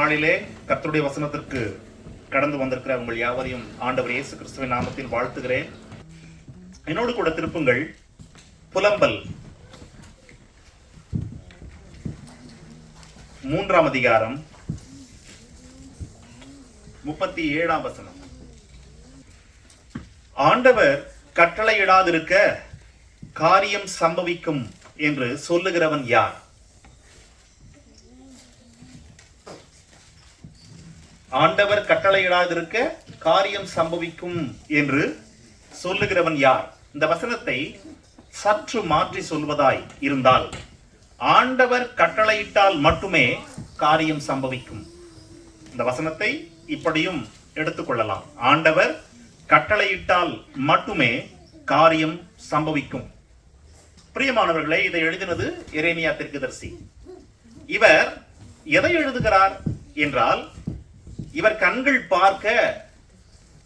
நாளிலே கர்த்தருடைய வசனத்திற்கு கடந்து வந்திருக்கிற உங்கள் யாவரையும் ஆண்டவர் இயேசு கிறிஸ்துவின் நாமத்தில் வாழ்த்துகிறேன். என்னோடு கூட திருப்புங்கள் புலம்பல் 3ஆம் அதிகாரம் 37ஆம் வசனம். ஆண்டவர் கட்டளையிடாதிருக்க காரியம் சம்பவிக்கும் என்று சொல்லுகிறவன் யார்? ஆண்டவர் கட்டளையிடாதிருக்க காரியம் சம்பவிக்கும் என்று சொல்லுகிறவன் யார்? இந்த வசனத்தை சற்று மாற்றி சொல்வதாய் இருந்தால், ஆண்டவர் கட்டளையிட்டால் மட்டுமே காரியம் சம்பவிக்கும். இந்த வசனத்தை இப்படியும் எடுத்துக்கொள்ளலாம். ஆண்டவர் கட்டளையிட்டால் மட்டுமே காரியம் சம்பவிக்கும். பிரியமானவர்களே, இதை எழுதினது எரேமியா தீர்க்கதரிசி. இவர் எதை எழுதுகிறார் என்றால், இவர் கண்கள் பார்க்க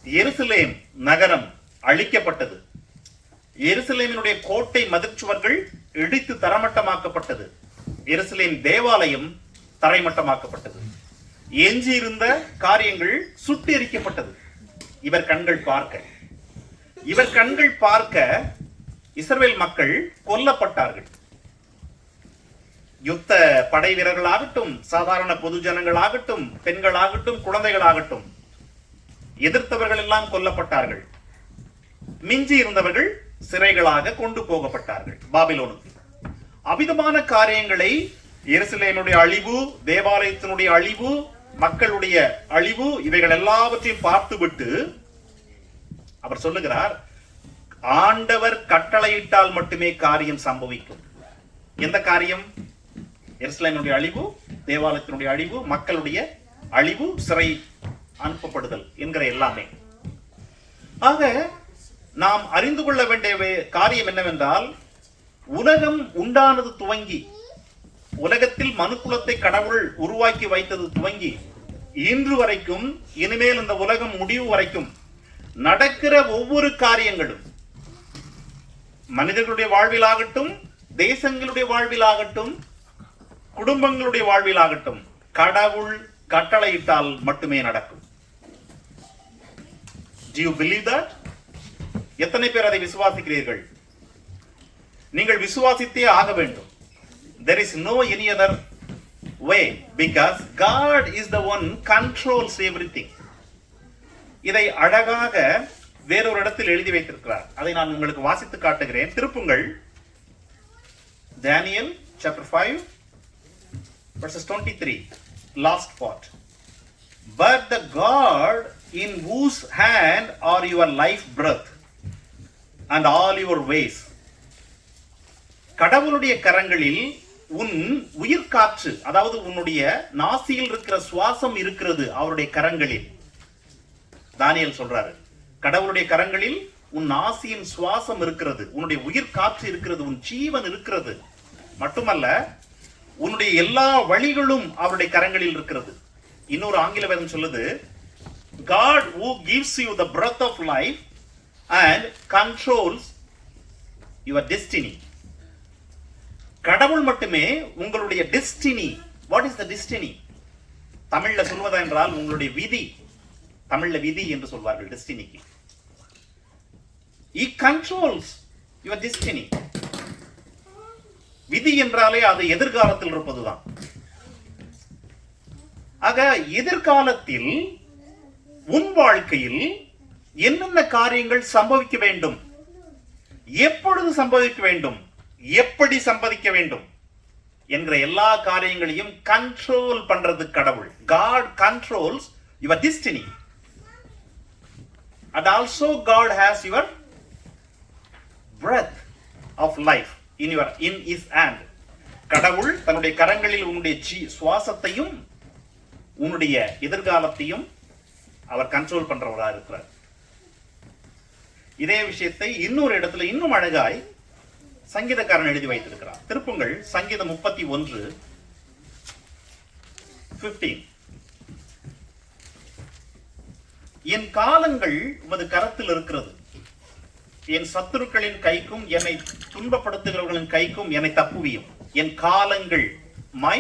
எருசலேம் நகரம் அழிக்கப்பட்டது, எருசலேமினுடைய கோட்டை மதிர்ச்சுவர்கள் இடித்து தரமட்டமாக்கப்பட்டது, எருசலேம் தேவாலயம் தரைமட்டமாக்கப்பட்டது, எஞ்சியிருந்த காரியங்கள் சுட்டெரிக்கப்பட்டது. இவர் கண்கள் பார்க்க இஸ்ரவேல் மக்கள் கொல்லப்பட்டார்கள். யுத்த படை வீரர்களாகட்டும், சாதாரண பொது ஜனங்களாகட்டும், பெண்களாகட்டும், குழந்தைகளாகட்டும், எதிர்த்தவர்கள் எல்லாம் கொல்லப்பட்டார்கள். மிஞ்சி இருந்தவர்கள் சிறைகளாக கொண்டு போகப்பட்டார்கள் பாபிலோனுக்கு. அவிதமான காரியங்களை, எருசலேமுடைய அழிவு, தேவாலயத்தினுடைய அழிவு, மக்களுடைய அழிவு, இவைகள் எல்லாவற்றையும் பார்த்துவிட்டு அவர் சொல்லுகிறார், ஆண்டவர் கட்டளையிட்டால் மட்டுமே காரியம் சம்பவிக்கும். எந்த காரியம்? எருசலேமுடைய அழிவு, தேவாலயத்தினுடைய அழிவு, மக்களுடைய அழிவு, சிறை அனுப்பப்படுதல் என்கிற எல்லாமே. ஆக நாம் அறிந்து கொள்ள வேண்டிய காரியம் என்னவென்றால், உலகம் உண்டானது துவங்கி, உலகத்தில் மனுக்குலத்தை கடவுள் உருவாக்கி வைத்தது துவங்கி இன்று வரைக்கும், இனிமேல் இந்த உலகம் முடிவு வரைக்கும் நடக்கிற ஒவ்வொரு காரியங்களும், மனிதர்களுடைய வாழ்விலாகட்டும், தேசங்களுடைய வாழ்விலாகட்டும், குடும்பங்களுடைய வாழ்விலாகட்டும், கடவுள் கட்டளையிட்டால் மட்டுமே நடக்கும். Do you believe that? எத்தனை பேர் அதை விசுவாசிக்கிறீர்கள்? நீங்கள் விசுவாசித்தே ஆக வேண்டும். There is no any other way, because God is the one controls everything. இதை அழகாக வேறொரு இடத்தில் எழுதி வைத்திருக்கிறார். அதை நான் உங்களுக்கு வாசித்து காட்டுகிறேன். திருப்புங்கள் Daniel chapter 5 verses 23, last part. But the God in whose hand are your life breath and all your ways. கடவுளுடைய கரங்களில் உன் உயிர் காற்று, அதாவது உன்னுடைய நாசியில் இருக்கிற சுவாசம் இருக்கிறது அவருடைய கரங்களில். தானியேல் சொல்றாரு, கடவுளுடைய கரங்களில் உன் நாசியின் சுவாசம் இருக்கிறது, உன்னுடைய உயிர் காற்று இருக்கிறது, உன் ஜீவன் இருக்கிறது. மட்டுமல்ல, உன்னுடைய எல்லா வழிகளும் அவருடைய கரங்களில் இருக்கிறது. இன்னொரு ஆங்கில வேதம் சொல்லுது, God who gives you the breath of life and controls your destiny. கடவுள் மட்டுமே உங்களுடைய destiny. What is the destiny? தமிழ்ல சொல்வதா என்றால் உங்களுடைய விதி. தமிழ்ல விதி என்று சொல்வார்கள் destinyக்கு. He controls your destiny. விதி என்றாலே அது எதிர்காலத்தில் இருப்பதுதான். ஆக எதிர்காலத்தில் உன் வாழ்க்கையில் என்னென்ன காரியங்கள் சம்பவிக்க வேண்டும், எப்பொழுது சம்பவிக்க வேண்டும், எப்படி சம்பவிக்க வேண்டும் என்கிற எல்லா காரியங்களையும் கண்ட்ரோல் பண்றது கடவுள். God controls your destiny. And also God has your breath of life in his hand. கடவுள் தன்னுடைய கரங்களில் உன்னுடைய சுவாசத்தையும் உன்னுடைய எதிர்காலத்தையும் அவர் கண்ட்ரோல் பண்றவரா இருக்கிறார். இதே விஷயத்தை இன்னொரு இடத்துல இன்னும் அழகாய் சங்கீதக்காரன் எழுதி வைத்திருக்கிறார். திருப்புங்கள் சங்கீதம் 31:15. என் காலங்கள் உமது கரத்தில் இருக்கிறது, என் சத்துருக்களின் கைக்கும் என்னை துன்பப்படுத்துகிறவர்களின் கைக்கும் என்னை தப்புவியும். என் காலங்கள், மை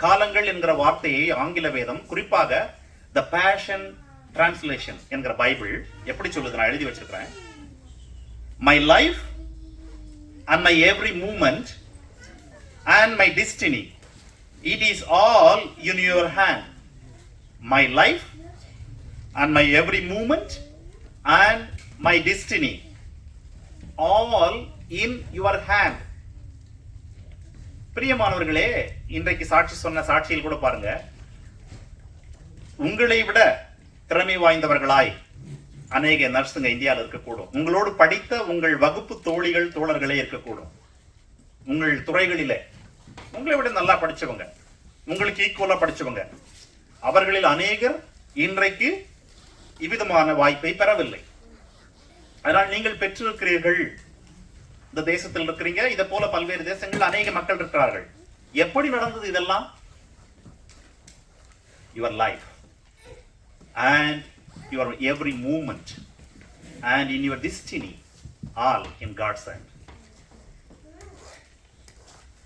காலங்கள் என்கிற வார்த்தையை ஆங்கில வேதம், குறிப்பாக த பேஷன் டிரான்ஸ்லேஷன் என்கிற பைபிள் எப்படி சொல்லுது, நான் எழுதி வச்சிருக்கிறேன். My life and my every movement and my destiny, it is all in your hand. My life and my every movement and my destiny, all in your hand. பிரியமானவர்களே, இன்றைக்கு சாட்சி சொன்ன சாட்சியில் கூட பாருங்க, உங்களை விட திறமை வாய்ந்தவர்களாய் அநேக நர்ஸுங்க இந்தியாவில் இருக்கக்கூடும். உங்களோடு படித்த உங்கள் வகுப்பு தோழிகள் தோழர்களே இருக்கக்கூடும். உங்கள் துறைகளிலே உங்களை விட நல்லா படிச்சவங்க, உங்களுக்கு ஈக்குவலா படிச்சவங்க, அவர்களில் அநேகர் இன்றைக்கு இவ்விதமான வாய்ப்பை பெறவில்லை. அதனால் நீங்கள் பெற்றிருக்கிறீர்கள். இந்த தேசத்தில் இருக்கிறீங்க, இதை போல பல்வேறு தேசங்கள் அநேக மக்கள் இருக்கிறார்கள். எப்படி நடந்தது இதெல்லாம்? Your life and your every movement and in your destiny, all in God's hand.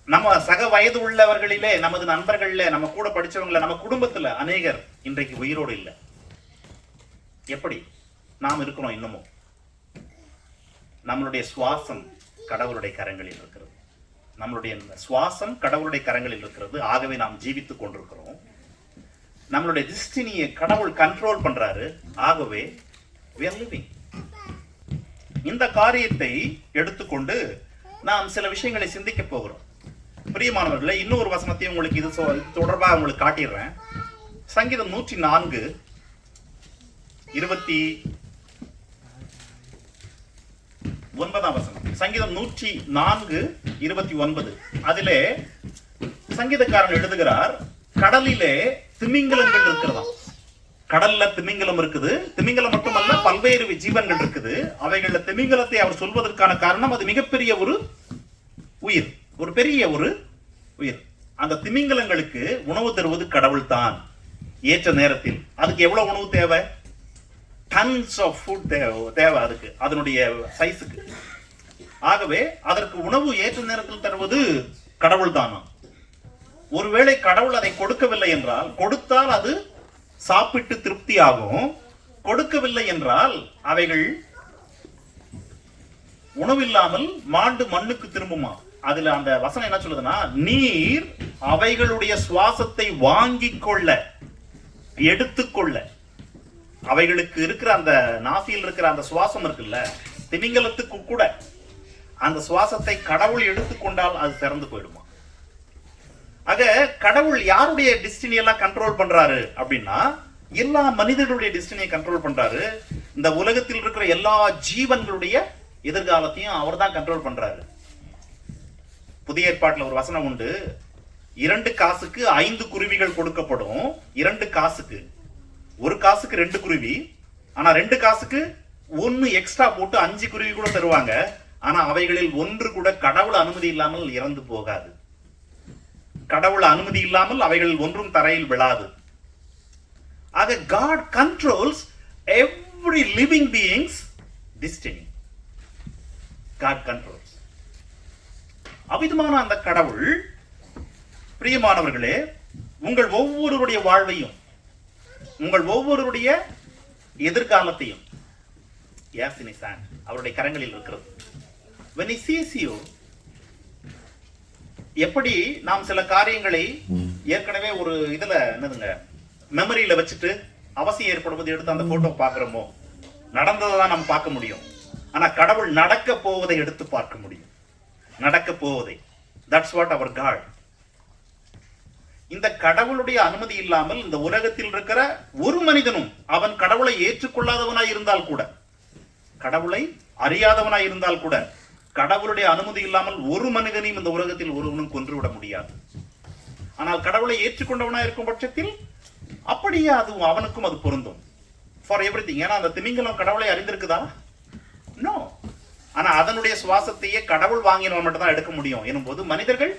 நம்ம சக வயது உள்ளவர்களிலே, நமது நண்பர்களே, நம்ம கூட படிச்சவங்கள, நம்ம குடும்பத்துல அநேகர் இன்றைக்கு உயிரோடு இல்லை. எப்படி நாம் இருக்கிறோம்? இன்னமும் நம்மளுடைய சுவாசம் கடவுளுடைய கரங்களில் இருக்கிறது. நம்மளுடைய சுவாசம் கடவுளுடைய கரங்களில் இருக்கிறது. ஆகவே நாம் ஜீவித்துக் கொண்டிருக்கிறோம். நம்மளுடைய டெஸ்டினியை கடவுள் கண்ட்ரோல் பண்றாரு. ஆகவே we are living. இந்த காரியத்தை எடுத்துக்கொண்டு நாம் சில விஷயங்களை சிந்திக்க போகிறோம். பிரியமானவர்களே, இன்னொரு வசனத்தையும் உங்களுக்கு இது தொடர்பாக உங்களுக்கு காட்டிடுறேன். சங்கீதம் 104:29 வசனம். சங்கீதம் 104:29. அதிலே சங்கீதக்காரன் எழுதுகிறார், கடலிலே திமிங்கலங்கள் இருக்கிறதா. கடல்ல திமிங்கலம் இருக்குது. திமிங்கலம் மட்டுமல்ல, பல்வேறு ஜீவன்கள் இருக்குது. அவைகள திமிங்கலத்தை அவர் சொல்வதற்கான காரணம், அது மிகப்பெரிய ஒரு உயிர், ஒரு பெரிய ஒரு உயிர். அந்த திமிங்கலங்களுக்கு உணவு தருவது கடவுள் தான். ஏற்ற நேரத்தில் அதுக்கு எவ்வளவு உணவு தேவை? டன்ஸ் ஆஃப் ஃபுட் தேவை அதுக்கு, அதனுடைய சைஸுக்கு. ஆகவே அதற்கு உணவு ஏற்ற நேரத்தில் தருவது கடவுள் தானா. ஒருவேளை கடவுள் அதை கொடுக்கவில்லை என்றால், கொடுத்தால் அது சாப்பிட்டு திருப்தி ஆகும். கொடுக்கவில்லை என்றால் அவைகள் உணவில்லாமல் மாண்டு மண்ணுக்கு திரும்புமா. அதுல அந்த வசனம் என்ன சொல்லுதுன்னா, நீர் அவைகளுடைய சுவாசத்தை வாங்கிக் கொள்ள, எடுத்துக்கொள்ள, அவைகளுக்கு இருக்கிற அந்த நாசியில் இருக்கிற அந்த சுவாசம் இருக்குல்ல, திமிங்கலத்துக்கு கூட அந்த சுவாசத்தை கடவுள் எடுத்துக்கொண்டால் அது திறந்து போயிடுமா. ஆக கடவுள் யாருடைய டெஸ்டினி எல்லாம் கண்ட்ரோல் பண்றாரு அப்படின்னா, எல்லா மனிதர்களுடைய டெஸ்டினியை கண்ட்ரோல் பண்றாரு. இந்த உலகத்தில் இருக்கிற எல்லா ஜீவன்களுடைய எதிர்காலத்தையும் அவர் தான் கண்ட்ரோல் பண்றாரு. புதிய ஏற்பாட்டில் ஒரு வசனம் உண்டு, 2 காசுக்கு 5 குருவிகள் கொடுக்கப்படும். 2 காசுக்கு, 1 காசுக்கு 2 குருவி. ஆனா 2 காசுக்கு 1 எக்ஸ்ட்ரா போட்டு 5 குருவி கூட தருவாங்க. ஆனா அவைகளில் ஒன்று கூட கடவுள் அனுமதி இல்லாமல் இறந்து போகாது. கடவுள் அனுமதி இல்லாமல் அவைகளில் ஒன்றும் தரையில் விழாது. ஆக God controls every living being's destiny. God controls. அவிதமான அந்த கடவுள், பிரியமானவர்களே, உங்கள் ஒவ்வொருவருடைய வாழ்வையும், உங்கள் ஒவ்வொருவருடைய எதிர்காலத்தையும் yes in his hand, அவருடைய கரங்களில் இருக்கிறது. when he sees you, எப்படி நாம் சில காரியங்களை ஏற்கனவே ஒரு இதுல என்னதுங்க மெமரியில வச்சுட்டு அவசியம் ஏற்படுவது எடுத்து அந்த போட்டோ பார்க்கிறோமோ, நடந்ததை தான் நம்ம பார்க்க முடியும். ஆனா கடவுள் நடக்க போவதை எடுத்து பார்க்க முடியும். நடக்க போவதை. தட்ஸ் வாட் அவர் காட். இந்த கடவுளுடைய அனுமதி இல்லாமல் இந்த உலகத்தில் இருக்கிற ஒரு மனிதனும், அவன் கடவுளை ஏற்றுக்கொள்ளாதவனாய் இருந்தால் கூட, கடவுளை அறியாதவனாய் இருந்தால் கூட, கடவுளுடைய அனுமதி இல்லாமல் ஒரு மனிதனையும் இந்த உலகத்தில் ஒருவனும் கொன்றுவிட முடியாது. ஆனால் கடவுளை ஏற்றுக்கொண்டவனாய் இருக்கும் பட்சத்தில் அப்படியே அது அவனுக்கும் அது பொருந்தும். For everything. ஏன்னா அந்த திமிங்கலம் கடவுளை அறிந்திருக்குதா? நோ. ஆனா அதனுடைய சுவாசத்தையே கடவுள் வாங்கினவன் மட்டும் தான் எடுக்க முடியும் எனும்போது மனிதர்கள்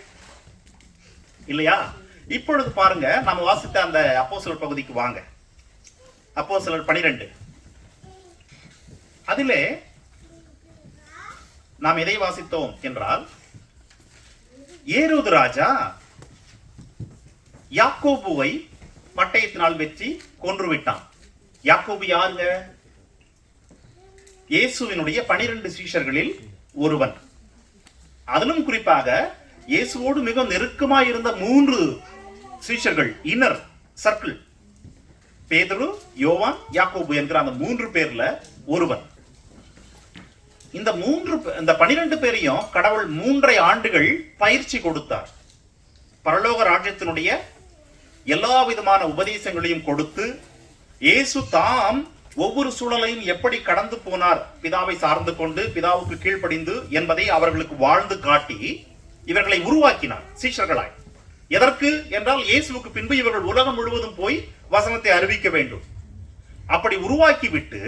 இல்லையா? இப்பொழுது பாருங்க, நம்ம வாசித்த அந்த அப்போஸ்தலர் பகுதிக்கு வாங்க. அப்போஸ்தலர் 12. அதிலே நாம் எதை வாசித்தோம் என்றால், ஏரோது ராஜா யாக்கோபுவை பட்டயத்தினால் வெற்றி கொன்று விட்டான். யாக்கோபு யாருங்க? இயேசுவினுடைய 12 சீஷர்களில் ஒருவன். அதிலும் குறிப்பாக இயேசுவோடு மிக நெருக்கமாய் இருந்த 3 சீஷர்கள், இன்னர் சர்க்கிள், பேதுரு, யோவான், யாக்கோபு என்கிற அந்த 3 பேர்ல ஒருவன். இந்த 12 பேரையும் கடவுள் 3.5 ஆண்டுகள் பயிற்சி கொடுத்தார். பரலோக ராஜ்யத்தினுடைய எல்லா விதமான உபதேசங்களையும் கொடுத்து, இயேசு தாம் ஒவ்வொரு சூழலையும் எப்படி கடந்து போனார், பிதாவை சார்ந்து கொண்டு பிதாவுக்கு கீழ்ப்படிந்து என்பதை அவர்களுக்கு வாழ்ந்து காட்டி இவர்களை உருவாக்கினார் சீஷர்களாய். எதற்கு என்றால், இயேசுவுக்கு பின்பு இவர்கள் உலகம் முழுவதும் போய் வசனத்தை அறிவிக்க வேண்டும். அப்படி உருவாக்கிவிட்டு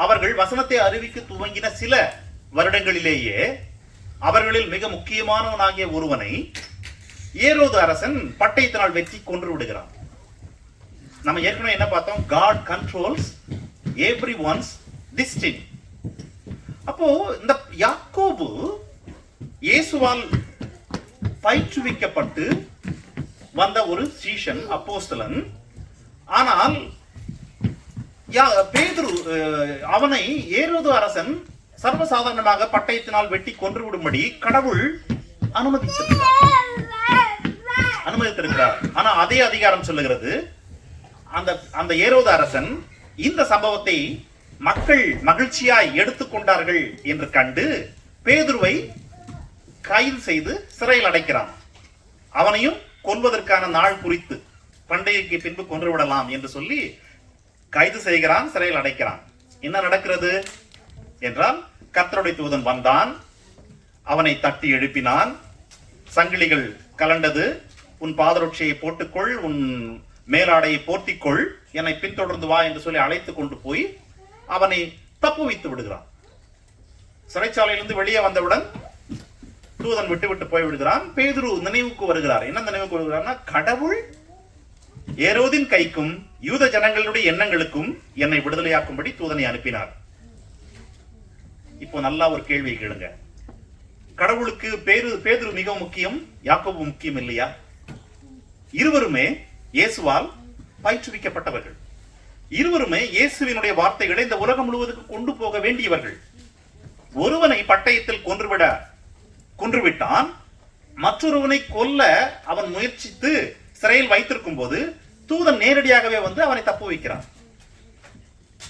அவர்கள் வசனத்தை அறிவிக்க துவங்கின சில வருடங்களிலேயே அவர்களில் மிக முக்கியமானவனாகிய ஒருவனை ஏரோது அரசன் பட்டயத்தினால் வெற்றி கொன்று விடுகிறான். நம்ம ஏற்கனவே என்ன பார்த்தோம்? God controls everyone's destiny. அப்போ இந்த யாக்கோபு இயேசுவால் பயிற்றுவிக்கப்பட்டு வந்த ஒரு சீஷன், அப்போஸ்தலன். ஆனால் பேதுரு அவனை ஏரோது அரசன் சர்வசாதாரணமாக பட்டயத்தினால் வெட்டி கொன்று விடும்படி கடவுள் அனுமதித்திருக்கிறார். ஆனா அதே அதிகாரம் சொல்லுகிறது, அந்த ஏரோது அரசன் இந்த சம்பவத்தை மக்கள் மகிழ்ச்சியாய் எடுத்துக்கொண்டார்கள் என்று கண்டு பேதுருவை கைது செய்து சிறையில் அடைக்கிறான். அவனையும் கொல்வதற்கான நாள் குறித்து பண்டிகைக்கு பின்பு கொன்று விடலாம் என்று சொல்லி கைது செய்கிறான், சிறையில் அடைக்கிறான். என்ன நடக்கிறது என்றால், கர்த்தருடைய தூதன் வந்தான், அவனை தட்டி எழுப்பினான். சங்கிலிகள் கலண்டது, உன் பாதரட்சியை போட்டுக்கொள், உன் மேலாடையை போர்த்திக்கொள், என்னை பின்தொடர்ந்து வா என்று சொல்லி அழைத்து கொண்டு போய் அவனை தப்பு வைத்து விடுகிறான். சிறைச்சாலையிலிருந்து வெளியே வந்தவுடன் தூதன் விட்டு போய் விடுகிறான். பேதுரு நினைவுக்கு வருகிறார். என்ன நினைவுக்கு வருகிறார்னா, கடவுள் ஏரோதின் கைக்கும் யூத ஜனங்களுடைய எண்ணங்களுக்கும் என்னை விடுதலையாக்கும்படி தூதனை அனுப்பினார். இப்போ நல்லா ஒரு கேள்வி கேளுங்க. கடவுளுக்கு பேதுரு மிக முக்கியம், யாக்கோபு முக்கியம் இல்லையா? இருவருமே இயேசுவால் பயிற்றுவிக்கப்பட்டவர்கள். இருவருமே இயேசுவினுடைய வார்த்தைகளை இந்த உலகம் முழுவதுக்கு கொண்டு போக வேண்டியவர்கள். ஒருவனை பட்டயத்தில் கொன்றுவிட்டான், மற்றொருவனை கொல்ல அவன் முயற்சித்து சிறையில் வைத்திருக்கும் போது தூதன் நேரடியாகவே வந்து அவனை தப்பு வைக்கிறான்.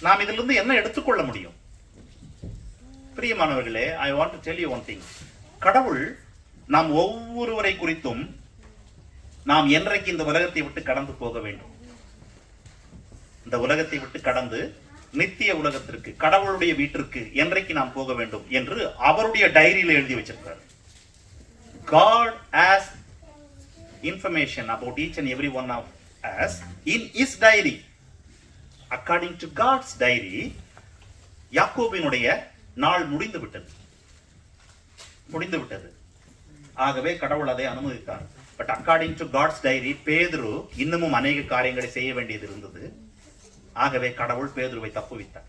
நாம் இதிலிருந்து என்ன எடுத்துக்கொள்ள முடியும்? பிரியமானவர்களே, I want to tell you one thing. கடவுள் நாம் ஒவ்வொருவரை குறித்தும் நாம் என்றைக்கு இந்த உலகத்தை விட்டு கடந்து போக வேண்டும், இந்த உலகத்தை விட்டு கடந்து நித்திய உலகத்திற்கு, கடவுளுடைய வீட்டிற்கு என்றைக்கு நாம் போக வேண்டும் என்று அவருடைய டைரியில எழுதி வச்சிருக்கார். God has information about each and every one of us in his diary. According to God's diary, யாக்கோபினுடைய நாள் முடிந்து விட்டது. ஆகவே கடவுள் அதை அனுமதித்தார். But according to God's diary, பேதுரு இன்னமும் அநேக காரியங்களை செய்ய வேண்டியது இருந்தது. ஆகவே கடவுள் பேதுருவை தப்புவித்தார்.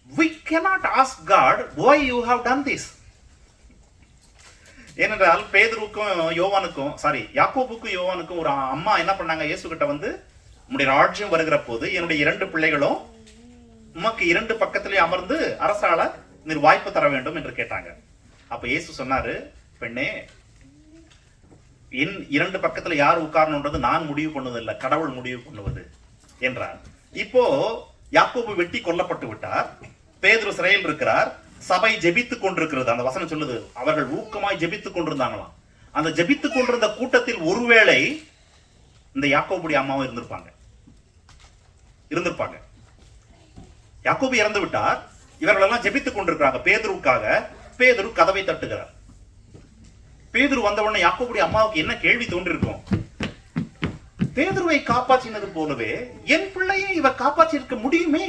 We cannot ask God why you have done this. ஏனென்றால் யாக்கோபுக்கும் யோவானுக்கும் ஒரு அம்மா என்ன பண்ணாங்க, இயேசு கிட்ட வந்து, உம்முடைய ராஜ்யம் வருகிற போது என்னுடைய 2 பிள்ளைகளும் உமக்கு 2 பக்கத்திலே அமர்ந்து அரசாள நீர் வாய்ப்பு தர வேண்டும் என்று கேட்டாங்க. அப்ப இயேசு சொன்னாரு, பெண்ணே, என் 2 பக்கத்துல யார் உட்காரணும்ன்றது நான் முடிவு பண்ணுவதில்லை, கடவுள் முடிவு பண்ணுவது என்றார். இப்போ யாக்கோபு வெட்டி கொல்லப்பட்டு விட்டார், பேதுரு சிறையில் இருக்கிறார், சபை ஜெபித்துக் கொண்டிருக்கிறது. அந்த வசனம் சொல்லுது, அவர்கள் ஊக்கமாய் ஜெபித்துக் கொண்டிருந்தாங்களாம். அந்த ஜெபித்துக் கொண்டிருந்த கூட்டத்தில் ஒருவேளை இந்த யாக்கோபுடைய அம்மாவும் இருந்திருப்பாங்க. யாக்கோபு இறந்து விட்டார், இவர்கள் எல்லாம் ஜெபித்துக் கொண்டிருக்கிறாங்க பேதுருவுக்காக. பேதுரு கதவை தட்டுகிறார். பேதுரு வந்த உடனே யாக்கோபுடைய அம்மாவுக்கு என்ன கேள்வி தோன்றிருக்கும்? பேதுருவை காப்பாற்றினது போலவே என் பிள்ளையை இவர் காப்பாற்றி இருக்க முடியுமே,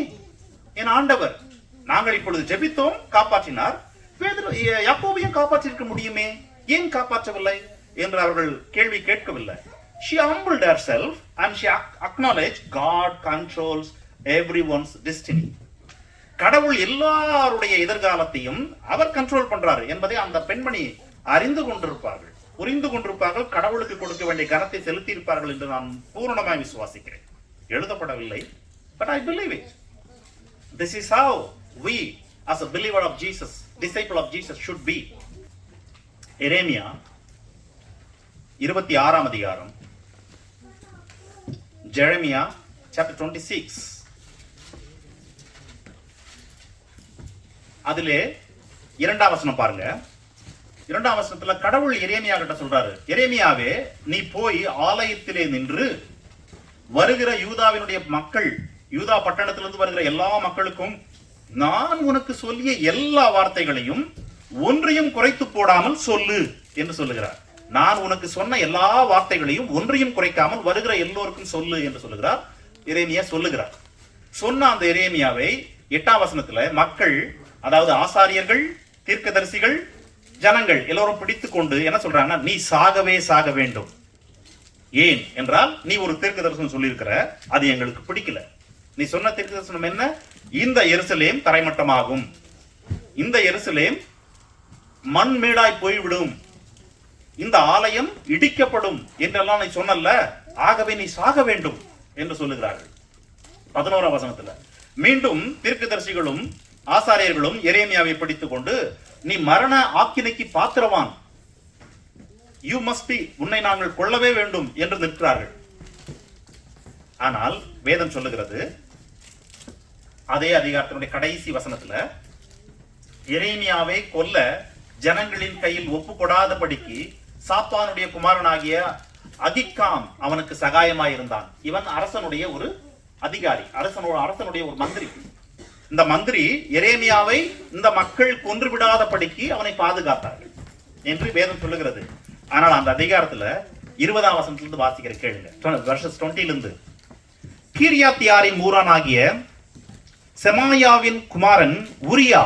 என் ஆண்டவர். நாங்கள் இப்பொழுது ஜெபித்தோம், காப்பாற்றினார், பேதுரு யாக்கோபையும் காப்பாற்றி இருக்க முடியுமே, ஏன் காப்பாற்றவில்லை என்று அவர்கள் கேள்வி கேட்கவில்லை. She humbled herself and she acknowledged God controls everyone's destiny. கடவுள் எல்லாருடைய எதிர்காலத்தையும் அவர் கண்ட்ரோல் பண்றாரு என்பதை அந்த பெண்மணி அறிந்து கொண்டிருப்பார்கள். புரிந்து கொண்டிருப்பார்கள், கடவுளுக்கு கொடுக்க வேண்டிய கனத்தை செலுத்தி இருப்பார்கள் என்று நான் பூரணமாய் விசுவாசிக்கிறேன். எழுதப்படவில்லை, but I believe it. This is how we as a believer of Jesus, disciple of Jesus should be. எரேமியா 26ஆம் அதிகாரம், ஜெரமியா chapter 26, அதிலே 2ஆம் வசனம் பாருங்க. 2ஆம் வசனத்துல கடவுள் எரேமியா கிட்ட சொல்றாரு, எரேமியாவே நீ போய் ஆலயத்திலே நின்று வருகிற யூதாவினுடைய மக்கள், யூதா பட்டணத்திலிருந்து வருகிற எல்லா மக்களுக்கும் நான் உனக்கு சொல்லிய எல்லா வார்த்தைகளையும் ஒன்றையும் குறைத்து போடாமல் சொல்லு என்று சொல்லுகிறார். நான் உனக்கு சொன்ன எல்லா வார்த்தைகளையும் ஒன்றையும் குறைக்காமல் வருகிற எல்லோருக்கும் சொல்லு என்று சொல்லுகிறார். எரேமியா சொல்லுகிறார். சொன்ன அந்த எரேமியாவை 8ஆம் வசனத்துல மக்கள், அதாவது ஆசாரியர்கள், தீர்க்கதரிசிகள், ஜனங்கள் எல்லோரும் பிடித்துக் கொண்டு என்ன சொல்றாங்கன்னா, நீ சாகவே சாக வேண்டும். ஏன் என்றால் நீ ஒரு தீர்க்க தரிசனம் சொல்லியிருக்கிற, அது எங்களுக்கு பிடிக்கல. நீ சொன்ன தீர்க்க தரிசனம் என்ன? இந்த எருசலேம் தரைமட்டமாகும், இந்த எருசலேம் மண்மேடாய் போய்விடும், இந்த ஆலயம் இடிக்கப்படும் என்றெல்லாம் நீ சொன்னல்ல, ஆகவே நீ சாக வேண்டும் என்று சொல்லுகிறார்கள். 11ஆம் வசனத்துல மீண்டும் தீர்க்கதரிசிகளும் ஆசாரியர்களும் எரேமியாவை பிடித்துக் கொண்டு, நீ மரண ஆக்கினைக்கு பாத்திரவான், யூ மஸ்ட் பி, உன்னை நாங்கள் கொல்லவே வேண்டும் என்று நிற்கிறார்கள். ஆனால் வேதம் சொல்லுகிறது, அதே அதிகாரத்தினுடைய கடைசி வசனத்துல, எரேமியாவை கொல்ல ஜனங்களின் கையில் ஒப்பு கொடாதபடிக்கு சாப்பானுடைய குமாரனாகிய அகிக்காம் அவனுக்கு சகாயமாயிருந்தான். இவன் அரசனுடைய ஒரு அதிகாரி, அரசனுடைய ஒரு மந்திரி. இந்த மந்திரி எரேமியாவை இந்த மக்கள் கொன்று விடாதபடிக்கு அவனை பாதுகாத்தார்கள் என்று வேதம் சொல்லுகிறது. ஆனால் அந்த அதிகாரத்துல 20ஆம் வசனத்திலிருந்து வாசிக்கிற கேளுங்க, வெர்சஸ் 20 கீரியாத்தியாரின் ஊரானாகிய செமாயாவின் குமாரன் உரியா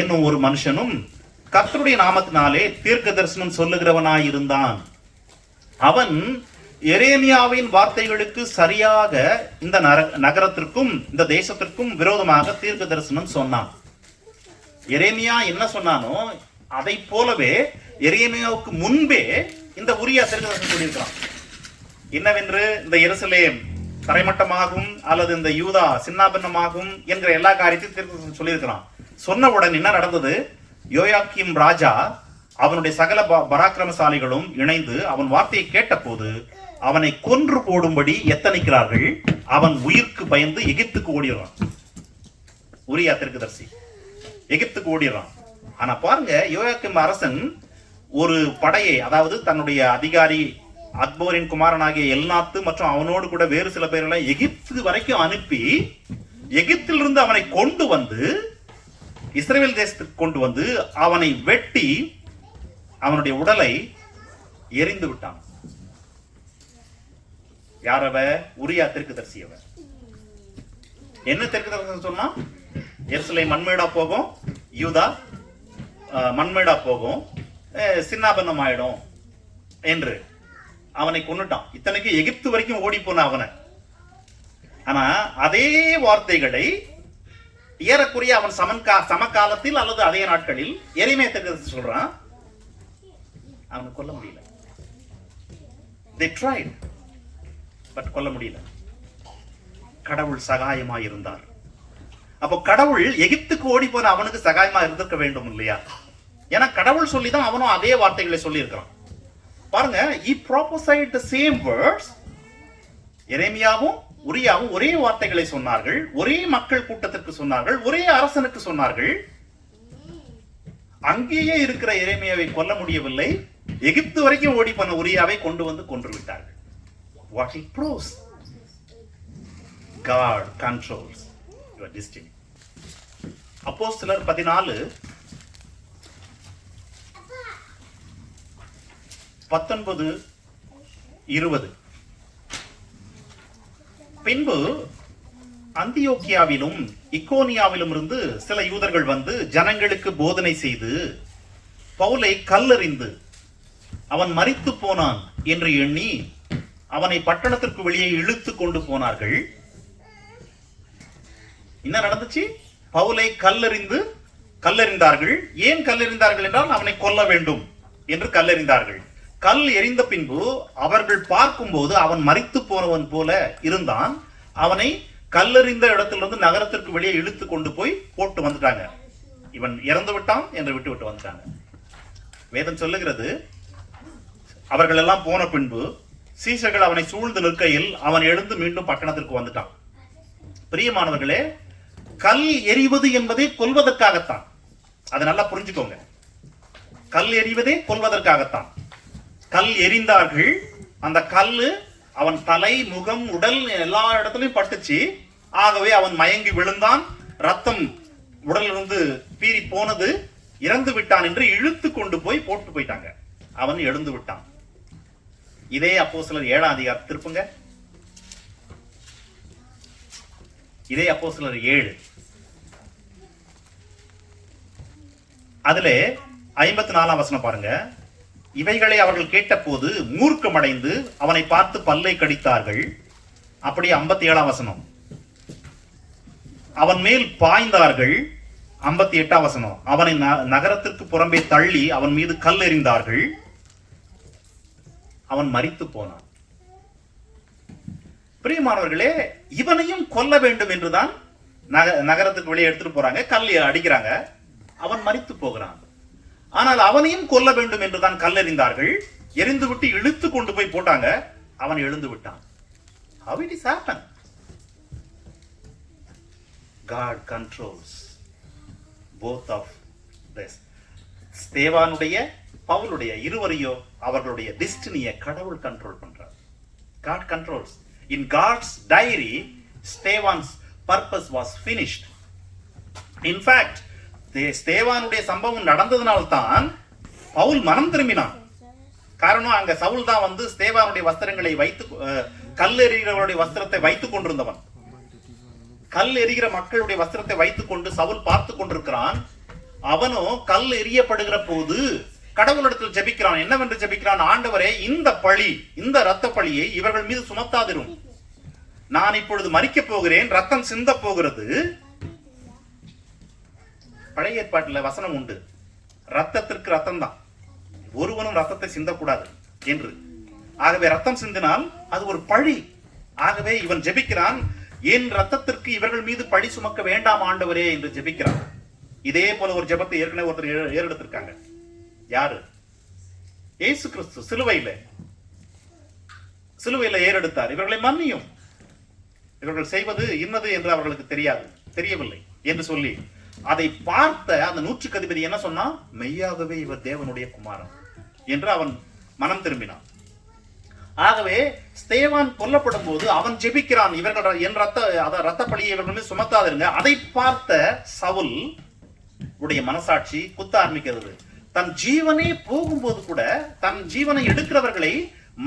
என்னும் ஒரு மனுஷனும் கர்த்தருடைய நாமத்தினாலே தீர்க்க தரிசனம் சொல்லுகிறவனாயிருந்தான். அவன் எரேமியாவின் வார்த்தைகளுக்கு சரியாக இந்த நகரத்திற்கும் இந்த தேசத்திற்கும் விரோதமாக தீர்க்க தரிசனம் சொன்னான். எரேமியா என்ன சொன்னானோ அதை போலவே எரேமியாவுக்கு முன்பே இந்த உரியா தீர்க்க தரிசனம் சொல்லியிருக்கிறான். என்னவென்று, இந்த எருசலேம் தரைமட்டமாகும் அல்லது இந்த யூதா சின்னாபின்னமாகும் என்கிற எல்லா காரியத்தையும் தீர்க்க தரிசனம் சொல்லியிருக்கிறான். சொன்னவுடன் என்ன நடந்தது? யோயாக்கீம் ராஜா அவனுடைய சகல பராக்கிரமசாலிகளும் இணைந்து அவன் வார்த்தையை கேட்ட போது அவனை கொன்று போடும்படி எத்தனிக்கிறார்கள். அவன் உயிருக்கு பயந்து எகிப்துக்கு ஓடிடுறான். உரியா தீர்க்கதரிசி எகிப்துக்கு ஓடிடுறான். ஆனா பாருங்க, யோயாக்கீம் அரசன் ஒரு படையை, அதாவது தன்னுடைய அதிகாரி அக்போரின் குமாரனாகிய எல்நாத்து மற்றும் அவனோடு கூட வேறு சில பேர்களை எகிப்து வரைக்கும் அனுப்பி எகிப்திலிருந்து அவனை கொண்டு வந்து இஸ்ரேல் தேசத்துக்கு கொண்டு வந்து அவனை வெட்டி அவனுடைய உடலை எரிந்து விட்டான். யாரவ? உரியா தீர்க்கதரிசியவ. என்ன தீர்க்கதரிசனம் சொன்னா? எருசலேம் மண்மேடா போகும், யூதா மண்மேடா போகும், சின்னாபன்னம் ஆயிடும் என்று அவனை கொன்னுட்டான். இத்தனைக்கு எகிப்து வரைக்கும் ஓடி போன அவனை. ஆனா அதே வார்த்தைகளை ஏறக்குறைய அவன் சமகாலத்தில் அல்லது அதே நாட்களில் எரேமியா தீர்க்கதரிசி சொல்றான். அவனை கொல்ல முடியல. They tried, but கொல்ல முடியல. கடவுள் சகாயமா இருந்தார். அப்போ கடவுள் எகிப்துக்கு ஓடி போன அவனுக்கு சகாயமா இருந்திருக்க வேண்டும் இல்லையா? ஏன்னா கடவுள் சொல்லிதான் அவனும் அதே வார்த்தைகளை சொல்லி இருக்கிறான். பாருங்க, he prophesied the same words. எரேமியாவும் உரியாவும் ஒரே வார்த்தைகளை சொன்னார்கள், ஒரே மக்கள் கூட்டத்திற்கு சொன்னார்கள், ஒரே அரசனுக்கு சொன்னார்கள். அங்கேயே இருக்கிற எரேமியாவை கொல்ல முடியவில்லை. எகிப்து வரைக்கும் ஓடி போன உரியாவை கொண்டு வந்து கொன்று விட்டார்கள். What it proves? God controls your destiny. அப்போஸ்தலர் 14 19 20. பின்பு அந்தியோக்கியாவிலும் இக்கோனியாவிலும் இருந்து சில யூதர்கள் வந்து ஜனங்களுக்கு போதனை செய்து பவுலை கல்லெறிந்து அவன் மரித்து போனான் என்று எண்ணி அவனை பட்டணத்திற்கு வெளியே இழுத்து கொண்டு போனார்கள். என்ன நடந்துச்சு? பவுலை கல்லெறிந்தார்கள். ஏன் கல்லெறிந்தார்கள் என்றால் அவனை கொல்ல வேண்டும் என்று கல்லெறிந்தார்கள். கல் எரிந்த பின்பு அவர்கள் பார்க்கும்போது அவன் மரித்து போனவன் போல இருந்தான். அவனை கல்லெறிந்த இடத்திலிருந்து நகரத்திற்கு வெளியே இழுத்து கொண்டு போய் போட்டு வந்துட்டாங்க. இவன் இறந்து விட்டான் என்று விட்டு வந்துட்டாங்க. வேதம் சொல்லுகிறது, அவர்கள் எல்லாம் போன பின்பு சீசர்கள் அவனை சூழ்ந்து நிற்கையில் அவன் எழுந்து மீண்டும் பட்டணத்திற்கு வந்துட்டான். பிரியமானவர்களே, கல் எறிவது என்பதே கொல்வதற்காகத்தான். அதை நல்லா புரிஞ்சுக்கோங்க. கல் எறிவதே கொல்வதற்காகத்தான். கல் எறிந்தார்கள். அந்த கல்லு அவன் தலை, முகம், உடல் எல்லா இடத்துலையும் பட்டுச்சு. ஆகவே அவன் மயங்கி விழுந்தான். ரத்தம் உடலிலிருந்து பீறி போனது. இறந்து விட்டான் என்று இழுத்து கொண்டு போய் போட்டு போயிட்டாங்க. அவன் எழுந்து விட்டான். இதே அப்போஸ்தலர் 7ஆம் அதிகாரம் திருப்புங்க. இதே அப்போஸ்தலர் 7 அதிலே 54ஆம் வசனம் பாருங்க. இவைகளை அவர்கள் கேட்டபோது மூர்க்கமடைந்து அவனை பார்த்து பல்லை கடித்தார்கள். அப்படி 57ஆம் வசனம். அவன் மேல் பாய்ந்தார்கள். 58ஆம் வசனம். அவனை நகரத்திற்கு புறம்பே தள்ளி அவன் மீது கல் எறிந்தார்கள். அவன் மரித்து போனான். பிரியமானவர்களே, இவனையும் கொல்ல வேண்டும் என்றுதான் நகரத்துக்கு வெளியே எடுத்துட்டு போறாங்க. கல் அடிக்கிறாங்க. அவன் மரித்து போகிறான். ஆனால் அவனையும் கொல்ல வேண்டும் என்றுதான் கல்லெறிந்தார்கள். எரிந்து விட்டு இழுத்து கொண்டு போய் போட்டாங்க. அவன் எழுந்து விட்டான். How it is happen? God controls both of this. ஸ்தேவானுடைய பவுலுடைய இருவரையோ அவர்களுடைய டெஸ்டினியை கடவுள் கண்ட்ரோல் பண்றார். God controls. In God's diary, Stefan's purpose was finished. In fact, ஸ்தேவானுடைய சம்பவம் நடந்ததனால்தான் பவுல் மனம் திரும்பினான். காரணம், அங்க சவுல் தான் வந்து ஸ்தேவானுடைய வஸ்திரங்களை வைத்து, கல் எறிகிறவருடைய வஸ்திரத்தை வைத்துக் கொண்டிருந்தவன். கல் எறிகிற மக்களுடைய வஸ்திரத்தை வைத்துக் கொண்டு சவுல் பார்த்து கொண்டிருக்கிறான். அவனோ கல் எறியப்படுகிற போது கடவுளிடத்தில் ஜெபிக்கிறான். என்னவென்று ஜெபிக்கிறான்? ஆண்டவரே, இந்த பழி, இந்த இரத்த பழியை இவர்கள் மீது சுமத்தாதிரும். நான் இப்பொழுது மரிக்க போகிறேன், ரத்தம் சிந்த போகிறது. பழைய ஏற்பாட்டில் வசனம் உண்டு, ரத்தத்திற்கு ரத்தம் தான், ஒருவனும் ரத்தத்தை சிந்தக்கூடாது என்று. ஆகவே ரத்தம் சிந்தினால் அது ஒரு பழி. ஆகவே இவன் ஜெபிக்கிறான், என் ரத்தத்திற்கு இவர்கள் மீது பழி சுமக்க வேண்டாம் ஆண்டவரே என்று ஜெபிக்கிறான். இதே போல ஒரு ஜெபத்தை ஏற்கனவே ஒருத்தர் ஏறெடுத்திருக்காங்க. யாரு? இயேசு கிறிஸ்து சிலுவையில ஏறெடுத்தார். இவர்களை மன்னியும், இவர்கள் செய்வது இன்னது என்று அவர்களுக்கு தெரியவில்லை என்று சொல்லி அதை பார்த்த அந்த நூற்றுக்கு அதிபதி என்ன சொன்னா? மெய்யாகவே இவர் தேவனுடைய குமாரன் என்று அவன் மனம் திரும்பினான். ஆகவே ஸ்தேவான் கொல்லப்படும் போது அவன் ஜெபிக்கிறான், இவர்கள் என் ரத்த பழியை இவர்கள் மீது சுமத்தாதிருங்க. அதை பார்த்த சவுல் உடைய மனசாட்சி குத்த ஆரம்பிக்கிறது. தன் ஜீவனே போகும்போது கூட தன் ஜீவனை எடுக்கிறவர்களை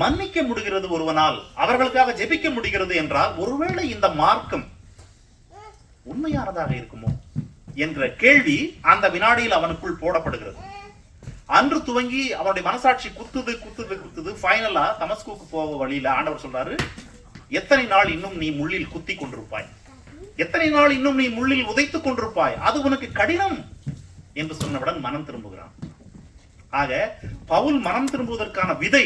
மன்னிக்க முடிகிறது ஒருவனால், அவர்களுக்காக ஜெபிக்க முடிகிறது என்றால், ஒருவேளை இந்த மார்க்கம் உண்மையானதாக இருக்குமோ என்ற கேள்வி அந்த வினாடியில் அவனுக்குள் போடப்படுகிறது. அன்று துவங்கி அவனுடைய மனசாட்சி குத்துது. ஃபைனலா தமஸ்குக்கு போக வழியில ஆண்டவர் சொல்றாரு, எத்தனை நாள் இன்னும் நீ முள்ளில் குத்தி கொண்டிருப்பாய், எத்தனை நாள் இன்னும் நீ முள்ளில் உதைத்துக் கொண்டிருப்பாய், அது உனக்கு கடினம் என்று சொன்னவுடன் மனம் திரும்புகிறான். ஆக பவுல் மனம் திரும்புவதற்கான விதை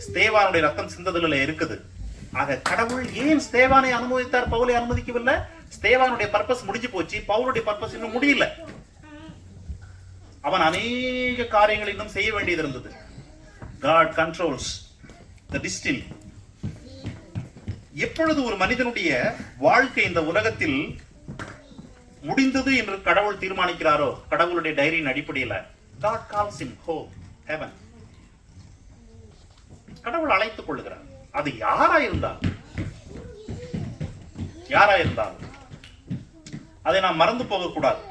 ஸ்தேவானுடைய ரத்தம் சிந்ததில் இருக்குது. ஆக கடவுள் ஏன் ஸ்தேவானை அனுமதித்தார், பவுலை அனுமதிக்கவில்லை? ஸ்தேவானுடைய பர்பஸ் முடிஞ்சு போச்சு, பவுலுடைய பர்பஸ் இன்னும் முடியல. அவன் அநேக காரியங்கள் இன்னும் செய்ய வேண்டியது இருந்தது. God controls the destiny. எப்பொழுது ஒரு மனிதனுடைய வாழ்க்கை இந்த உலகத்தில் முடிந்தது என்று கடவுள் தீர்மானிக்கிறாரோ, கடவுளுடைய டைரியின் அடிப்படையில் God calls him home, heaven. கடவுள் அழைத்துக் கொள்ளுகிறார். அது யாராயிருந்தால் அதை நாம் மறந்து போகக்கூடாது.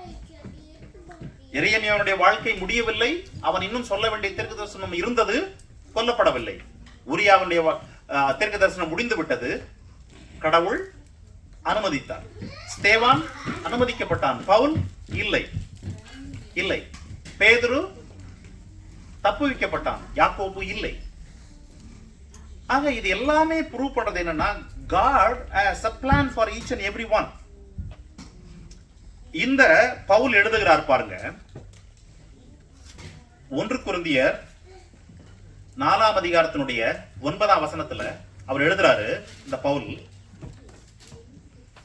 எரேமியாவுடைய வாழ்க்கை முடியவில்லை, அவன் இன்னும் சொல்ல வேண்டிய தீர்க்க தரிசனம் இருந்தது, கொல்லப்படவில்லை. உரியாவுடைய தீர்க்க தரிசனம் முடிந்து விட்டது, கடவுள் அனுமதித்தார். ஸ்தேவான் அனுமதிக்கப்பட்டான், பவுல் இல்லை. பேதுரு தப்புவிக்கப்பட்டான், யாக்கோபு இல்லை. ஆக இது எல்லாமே ப்ரூவ் பண்றது என்னன்னா, God has a plan for each and every one. இந்த பவுல் எழுதுகிறார் பாருங்க, 1 கொரிந்தியர் 4ஆம் அதிகாரத்தினுடைய 9ஆம் வசனத்துல அவர் எழுதுறாரு, இந்த பவுல்,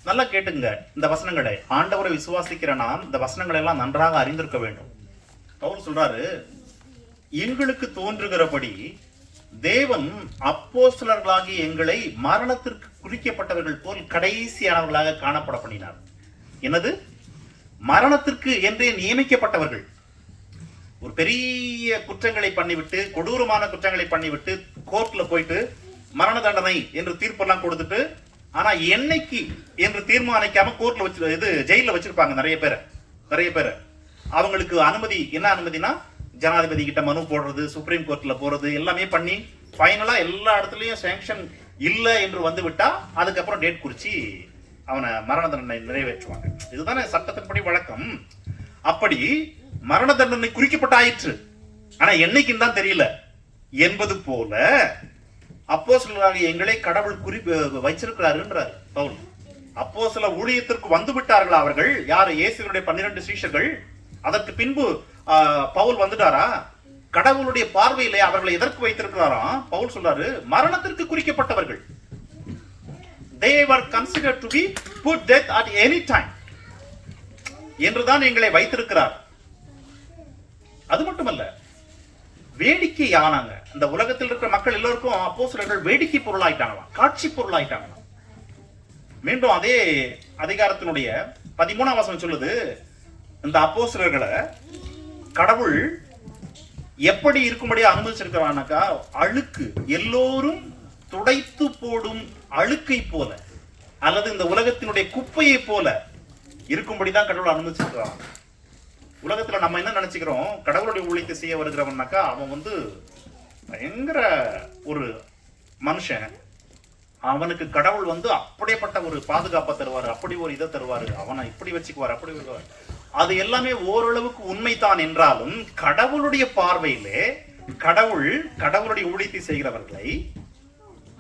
நல்லா கேட்டுங்க இந்த வசனங்களை. ஆண்டவரை விசுவாசிக்கிற நாம் இந்த வசனங்களை எல்லாம் நன்றாக அறிந்திருக்க வேண்டும். பவுல் சொல்றாரு, எங்களுக்கு தோன்றுகிறபடி தேவன் அப்போஸ்தலர்களாகிய எங்களை மரணத்திற்கு குறிக்கப்பட்டவர்கள் போல் கடைசியானவர்களாக காணப்பட பண்ணினார். என்னது? மரணத்திற்கு என்றே நியமிக்கப்பட்டவர்கள். ஒரு பெரிய குற்றங்களை பண்ணிவிட்டு, கொடூரமான குற்றங்களை பண்ணிவிட்டு கோர்ட்ல போயிட்டு மரண தண்டனை என்று தீர்ப்பெல்லாம் கொடுத்துட்டு, ஆனா என்னைக்கு என்று தீர்மானிக்காம கோர்ட்ல வச்சு ஜெயில வச்சிருப்பாங்க நிறைய பேரை. அவங்களுக்கு அனுமதி, என்ன அனுமதினா ஜனாதிபதி கிட்ட மனு போடுறது, சுப்ரீம் கோர்ட்ல போறது, எல்லாமே பண்ணி ஃபைனலா எல்லா இடத்துலயும் சாங்ஷன் இல்ல என்று வந்து விட்டா அதுக்கப்புறம் டேட் குறிச்சு அவனை மரண தண்டனை நிறைவேற்றுவாங்க. இதுதானே சட்டத்தின்படி வழக்கம். அப்படி மரண தண்டனை குறிக்கப்பட்டாயிற்று, ஆனா என்னைக்குன்னு தான் தெரியல என்பது போல அப்போஸ்தலராகிய எங்களை கடவுள் வச்சிருக்கிறாருன்றார் பவுல். அப்போஸ்தல ஊழியத்திற்கு வந்து விட்டார்களா அவர்கள்? யாரு? இயேசுவினுடைய 12 சீஷர்கள். அதற்கு பின்பு பவுல் வந்துட்டாரா? கடவுளுடைய பார்வையிலே அவர்களை எதற்கு வைத்திருக்கிறாராம்? பவுல் சொல்றாரு, மரணத்திற்கு குறிக்கப்பட்டவர்கள். They were considered to be put death at any time என்றுதான் எங்களை வைத்திருக்கிறார். அது மட்டுமல்ல, வேடிக்கை ஆனாங்க. இந்த உலகத்தில் இருக்கிற மக்கள் எல்லோருக்கும் அப்போஸ்தலர்கள் வேடிக்கை பொருளாயிட்டாங்களாம், காட்சி பொருளாயிட்டாங்களாம். மீண்டும் அதே அதிகாரத்தினுடைய 13ஆம் வசனம் சொல்லுது, இந்த அப்போஸ்தலர்களை கடவுள் எப்படி இருக்கும்படியா அனுமதிச்சிருக்கிறானாக்கா, அழுக்கு, எல்லோரும் துடைத்து போடும் அழுக்கை போல அல்லது இந்த உலகத்தினுடைய குப்பையை போல இருக்கும்படிதான் கடவுள் அனுமதிச்சிருக்கிறான். உலகத்துல நம்ம என்ன நினைச்சுக்கிறோம், கடவுளுடைய ஊழியத்தை செய்ய வருகிறவனாக்கா அவன் பயங்கர ஒரு மனுஷன், அவனுக்கு கடவுள் அப்படியேப்பட்ட ஒரு பாதுகாப்பை தருவாரு, அப்படி ஒரு இதை தருவாரு, அவனை இப்படி வச்சுக்குவார், அப்படி வருவார். அது எல்லாமே ஓரளவுக்கு உண்மைதான் என்றாலும் கடவுளுடைய பார்வையிலே கடவுளுடைய ஊழியத்தை செய்கிறவர்களை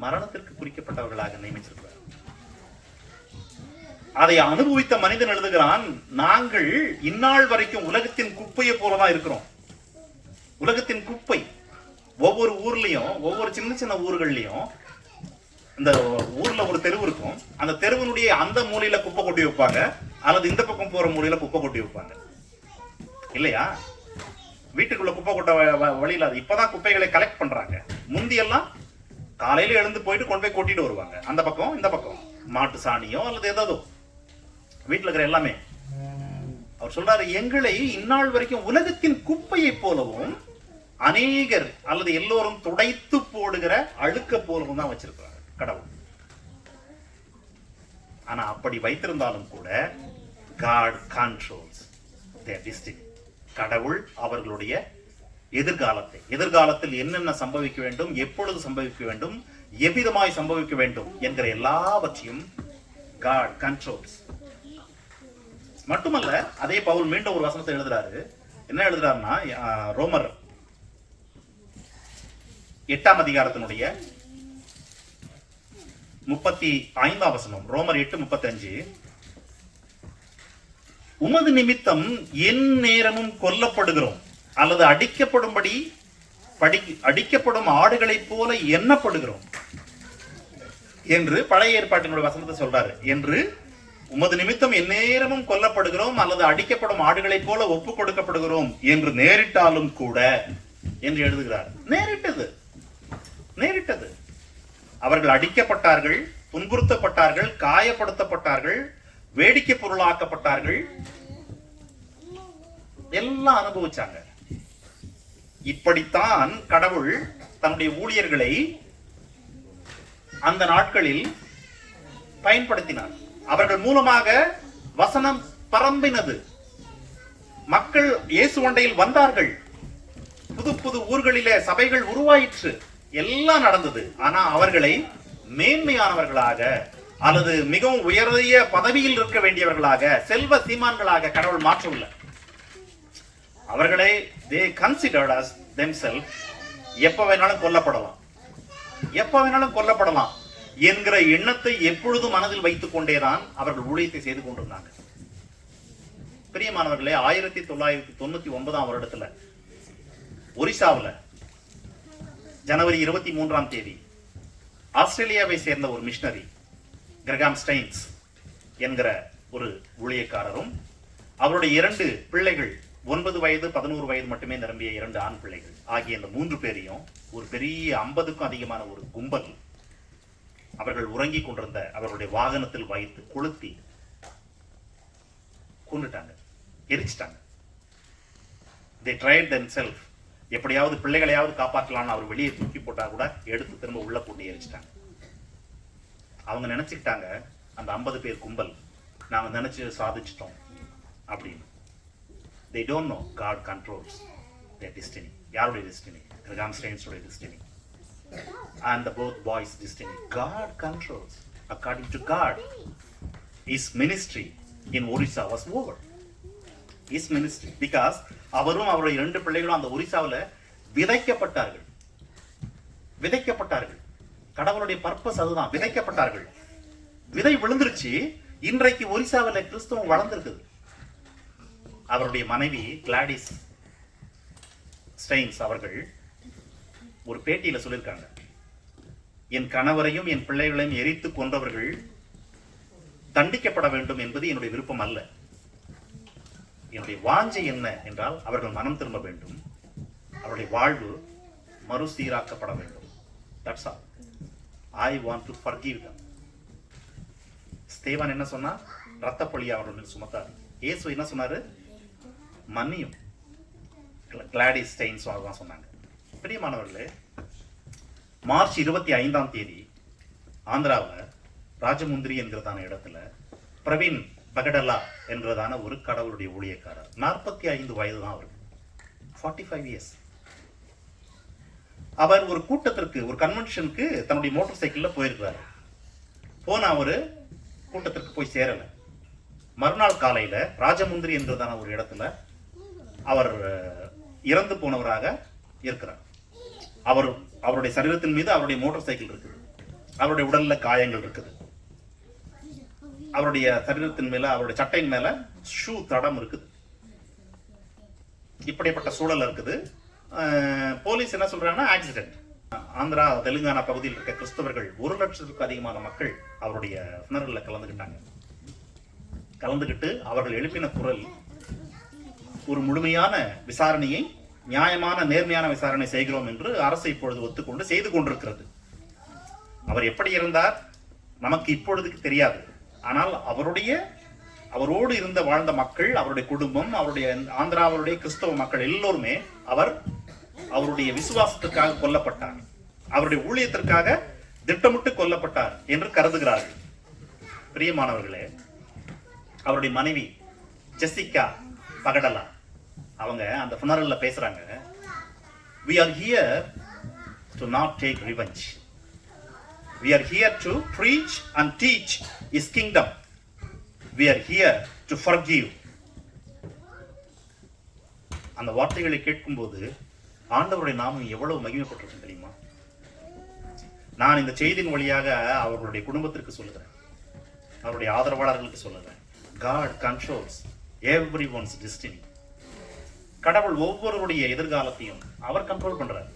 மரணத்திற்கு குறிக்கப்பட்டவர்களாக நியமிச்சிருக்கிறார். அதை அனுபவித்த மனிதன் எழுதுகிறான், நாங்கள் இந்நாள் வரைக்கும் உலகத்தின் குப்பையை போலதான் இருக்கிறோம். உலகத்தின் குப்பை. ஒவ்வொரு ஊர்லயும், ஒவ்வொரு சின்ன சின்ன ஊர்கள்லயும், இந்த ஊர்ல ஒரு தெருவு இருக்கும், அந்த தெருவினுடைய அந்த மூலையில குப்பை கொட்டி வைப்பாங்க, அல்லது இந்த பக்கம் போற மூலையில குப்பை கொட்டி வைப்பாங்க, இல்லையா? வீட்டுக்குள்ள குப்பை கொட்ட வழியில இப்பதான் குப்பைகளை கலெக்ட் பண்றாங்க. முந்தியெல்லாம் காலையில எழுந்து போயிட்டு கொண்டு போய் கொட்டிட்டு வருவாங்க, அந்த பக்கம் இந்த பக்கம் மாட்டு சாணியோ அல்லது ஏதோ வீட்டுல இருக்கிற எல்லாமே. அவர் சொல்றாரு, எங்களை இந்நாள் வரைக்கும் உலகத்தின் குப்பையை போலவும் அநேகர் அல்லது எல்லோரும் துடைத்து போடுகிற அழுக்க போலவும் தான் வச்சிருக்கிறார் கடவுள். ஆனா அப்படி வைத்திருந்தாலும் கூட God controls their destiny. கடவுள் அவர்களுடைய எதிர்காலத்தில் என்னென்ன சம்பவிக்க வேண்டும், எப்பொழுது சம்பவிக்க வேண்டும், எவ்விதமாய் சம்பவிக்க வேண்டும் என்கிற எல்லாவற்றையும் God controls. மட்டுமல்ல, அதே பவுல் மீண்டும் ஒரு வசனத்தை எழுதுறாரு. என்ன எழுதுறாருன்னா, ரோமர் 8ஆம் அதிகாரத்தினுடைய 35ஆம் வசனம், ரோமர் 8:35, உமது நிமித்தம் என் நேரமும் கொல்லப்படுகிறோம் அல்லது அடிக்கப்படும் ஆடுகளைப் போல எண்ணப்படுகிறோம் என்று பழைய ஏற்பாட்டினுடைய வசனத்தை சொல்றாரு. என்று உமது நிமித்தம் எந்நேரமும் கொல்லப்படுகிறோம் அல்லது அடிக்கப்படும் ஆடுகளைப் போல ஒப்பு கொடுக்கப்படுகிறோம் என்று நேரிட்டாலும் கூட என்று எழுதுகிறார். நேரிட்டது. அவர்கள் அடிக்கப்பட்டார்கள், துன்புறுத்தப்பட்டார்கள், காயப்படுத்தப்பட்டார்கள், வேடிக்கை பொருளாக்கப்பட்டார்கள், எல்லாம் அனுபவிச்சாங்க. இப்படித்தான் கடவுள் தன்னுடைய ஊழியர்களை அந்த நாட்களில் பயன்படுத்தினார். அவர்கள் மூலமாக வசனம் பரம்பினது. மக்கள் இயேசு அண்டையில் வந்தார்கள். புது புது ஊர்களிலே சபைகள் உருவாயிற்று. எல்லாம் நடந்தது. ஆனா அவர்களை மேன்மையானவர்களாக அல்லது மிகவும் உயரிய பதவியில் இருக்க வேண்டியவர்களாக, செல்வ சீமான்களாக கடவுள் மாற்றவில்லை. அவர்களை they considered as themselves எப்ப வேணாலும் கொல்லப்படலாம் என்கிற எண்ணத்தை எப்பொழுதும் மனதில் வைத்துக் கொண்டேதான் அவர்கள் ஊழியத்தை செய்து கொண்டிருந்தாங்க. பிரியமானவர்களே, 1999ஆம் வருடத்துல ஒரிசாவில் ஜனவரி 23ஆம் தேதி ஆஸ்திரேலியாவை சேர்ந்த ஒரு மிஷனரி கிரகாம் ஸ்டைன்ஸ் என்கிற ஒரு ஊழியக்காரரும் அவருடைய 2 பிள்ளைகள் 9 வயது 11 வயது மட்டுமே நிரம்பிய 2 ஆண் பிள்ளைகள் ஆகிய இந்த 3 பேரையும் ஒரு பெரிய 50க்கும் அதிகமான ஒரு கும்பல் அவர்கள் உறங்கிக் கொண்டிருந்த அவருடைய வாகனத்தில் வைத்து கொளுத்தி கொண்டுட்டாங்க, எரிச்சிட்டாங்க. they tried themselves. எப்படியாவது பிள்ளைகளையாவது காப்பாற்றலாம்னு அவர் வெளியே தூக்கி போட்டா கூட எடுத்து திரும்ப உள்ள போட்டு எரிச்சிட்டாங்க. அவங்க நினைச்சுக்கிட்டாங்க அந்த 50 பேர் கும்பல் நாங்க நினைச்சு சாதிச்சிட்டோம் அப்படின்னு. they don't know God controls their destiny. யாருடைய destiny? கிரகாம் ஸ்டைன்ஸோட destiny and the both boys destiny. God controls. According to God, his ministry in Orissa was over. His ministry, because அவரும் அவருடைய 2 பிள்ளைகளும் அந்த ஒரிசாவில் விதைக்கப்பட்டார்கள். கடவுளுடைய பர்பஸ் அதுதான், விதைக்கப்பட்டார்கள். விதை விழுந்துருச்சு. இன்றைக்கு ஒரிசாவில் கிறிஸ்தவம் வளர்ந்திருக்குது. அவருடைய மனைவி கிளாடிஸ் ஸ்டைன்ஸ் அவர்கள் ஒரு பேட்டியில சொல்லியிருக்காங்க, என் கணவரையும் என் பிள்ளைகளையும் எரித்து கொன்றவர்கள் தண்டிக்கப்பட வேண்டும் என்பது என்னுடைய விருப்பம் அல்ல. என்னுடைய வாஞ்சை என்ன என்றால் அவர்கள் மனம் திரும்ப வேண்டும், அவருடைய வாழ்வு மறுசீராக்கப்பட வேண்டும். That's all. I want to forgive them. ஸ்தேவான் என்ன சொன்னா? ரத்த பழி அவர்கள் சுமத்தார். இயேசு என்ன சொன்னாரு? மன்னியும். கிளாடிஸ் ஸ்டைன்ஸ் தான் சொன்னாங்க. பிரியமானவர்களே, மார்ச் 25ஆம் தேதி ஆந்திராவில் ராஜமுந்திரி என்கிறதான இடத்துல பிரவீன் பகடலா என்கிறதான ஒரு கடவுளுடைய ஊழியக்காரர், 45 வயது தான் அவருக்கு, 45 இயர்ஸ். அவர் ஒரு கூட்டத்திற்கு, ஒரு கன்வென்ஷனுக்கு தன்னுடைய மோட்டார் சைக்கிள்ல போயிருக்கிறார். போன ஒரு கூட்டத்திற்கு போய் சேரல. மறுநாள் காலையில ராஜமுந்திரி என்கிறதான ஒரு இடத்துல அவர் இறந்து போனவராக இருக்கிறார். அவருடைய சரீரத்தின் மீது அவருடைய மோட்டார் சைக்கிள் இருக்குது, அவருடைய உடல்ல காயங்கள் இருக்குது, அவருடைய சரீரத்தின் மேல அவருடைய சட்டையின் மேல ஷூ தடம் இருக்குது. இப்படிப்பட்ட சூழல் இருக்குது. போலீஸ் என்ன சொல்றாங்கன்னா ஆக்சிடென்ட். ஆந்திரா தெலுங்கானா பகுதியில் இருக்க கிறிஸ்தவர்கள் 1 லட்சத்துக்கு அதிகமான மக்கள் அவருடைய ஃபுனரல்ல கலந்துகிட்டு அவர்கள் எழுப்பின குரல் ஒரு முழுமையான விசாரணையை, நியாயமான நேர்மையான விசாரணை செய்கிறோம் என்று அரசு இப்பொழுது ஒத்துக்கொண்டு செய்து கொண்டிருக்கிறது. அவர் எப்படி இருந்தார் நமக்கு இப்பொழுதுக்கு தெரியாது. ஆனால் அவரோடு இருந்த வாழ்ந்த மக்கள், அவருடைய குடும்பம், அவருடைய ஆந்திராவுடைய கிறிஸ்தவ மக்கள் எல்லோருமே அவருடைய விசுவாசத்திற்காக கொல்லப்பட்டார், அவருடைய ஊழியத்திற்காக திட்டமிட்டு கொல்லப்பட்டார் என்று கருதுகிறார்கள். பிரியமானவர்களே, அவருடைய மனைவி ஜெசிகா பகடலா அவங்க அந்த ஃபுனரல்ல பேசுறாங்க, we are here to not take revenge. We are here to preach and teach his kingdom. We are here to forgive. அந்த வார்த்தைகளை கேட்கும்போது ஆண்டவருடைய நாமம் எவ்வளவு மகிமைப்பட்டிருக்கும் தெரியுமா? நான் இந்த செய்தியின் வழியாக அவர்களுடைய குடும்பத்திற்கு சொல்லுகிறேன், அவருடைய ஆதரவாளர்களுக்கு சொல்லுகிறேன், God controls everyone's destiny. கடவுள் ஒவ்வொருவருடைய எதிர்காலத்தையும் அவர் கண்ட்ரோல் பண்றார்.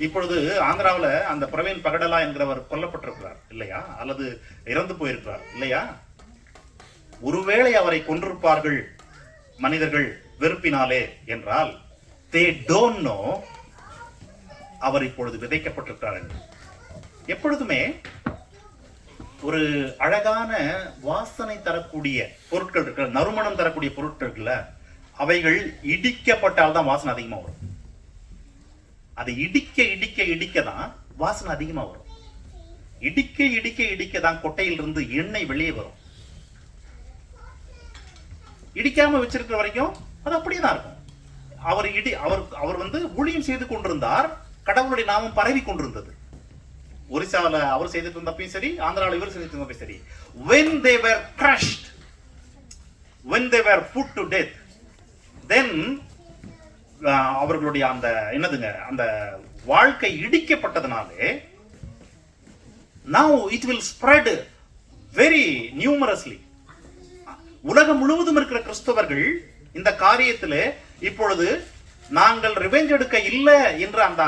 இப்பொழுது ஆந்திராவில் அந்த பிரவீன் பகடலா என்கிறவர் கொல்லப்பட்டிருக்கிறார் இல்லையா, அல்லது இறந்து போயிருக்கிறார் இல்லையா? ஒருவேளை அவரை கொன்றிருப்பார்கள் மனிதர்கள் வெறுப்பினாலே என்றால் they don't know அவர் இப்பொழுது விதைக்கப்பட்டிருக்கிறார் என்று. எப்பொழுதுமே ஒரு அழகான வாசனை தரக்கூடிய பொருட்கள் இருக்கிற, நறுமணம் தரக்கூடிய பொருட்கள் இருக்குல்ல, அவைகள் இடிக்கப்பட்டால் தான் வாசனை அதிகமா வரும். அதை இடிக்க தான் வாசனை அதிகமா வரும். இடிக்க தான் கொட்டையிலிருந்து எண்ணெய் வெளியே வரும். இடிக்காம வச்சிருக்கிற வரைக்கும் அது அப்படியே தான் இருக்கும். அவர் ஊழியம் செய்து கொண்டிருந்தார், கடவுளுடைய நாமம் பரவி கொண்டிருந்தது. ஒரிசாவில் அவர் செய்துட்டு இருந்தப்பையும் சரி, ஆந்திராவில் இவர் செய்துட்டு இருந்தப்பையும் சரி, when they were crushed, when they were put to death, then அவர்களுடைய அந்த வாழ்க்கை இடிக்கப்பட்டதனாலே now it will spread very numerously. உலகம் முழுவதும் இருக்கிற கிறிஸ்தவர்கள் இந்த காரியத்திலே இப்பொழுது நாங்கள் ரிவெஞ்ச் எடுக்க இல்லை என்ற அந்த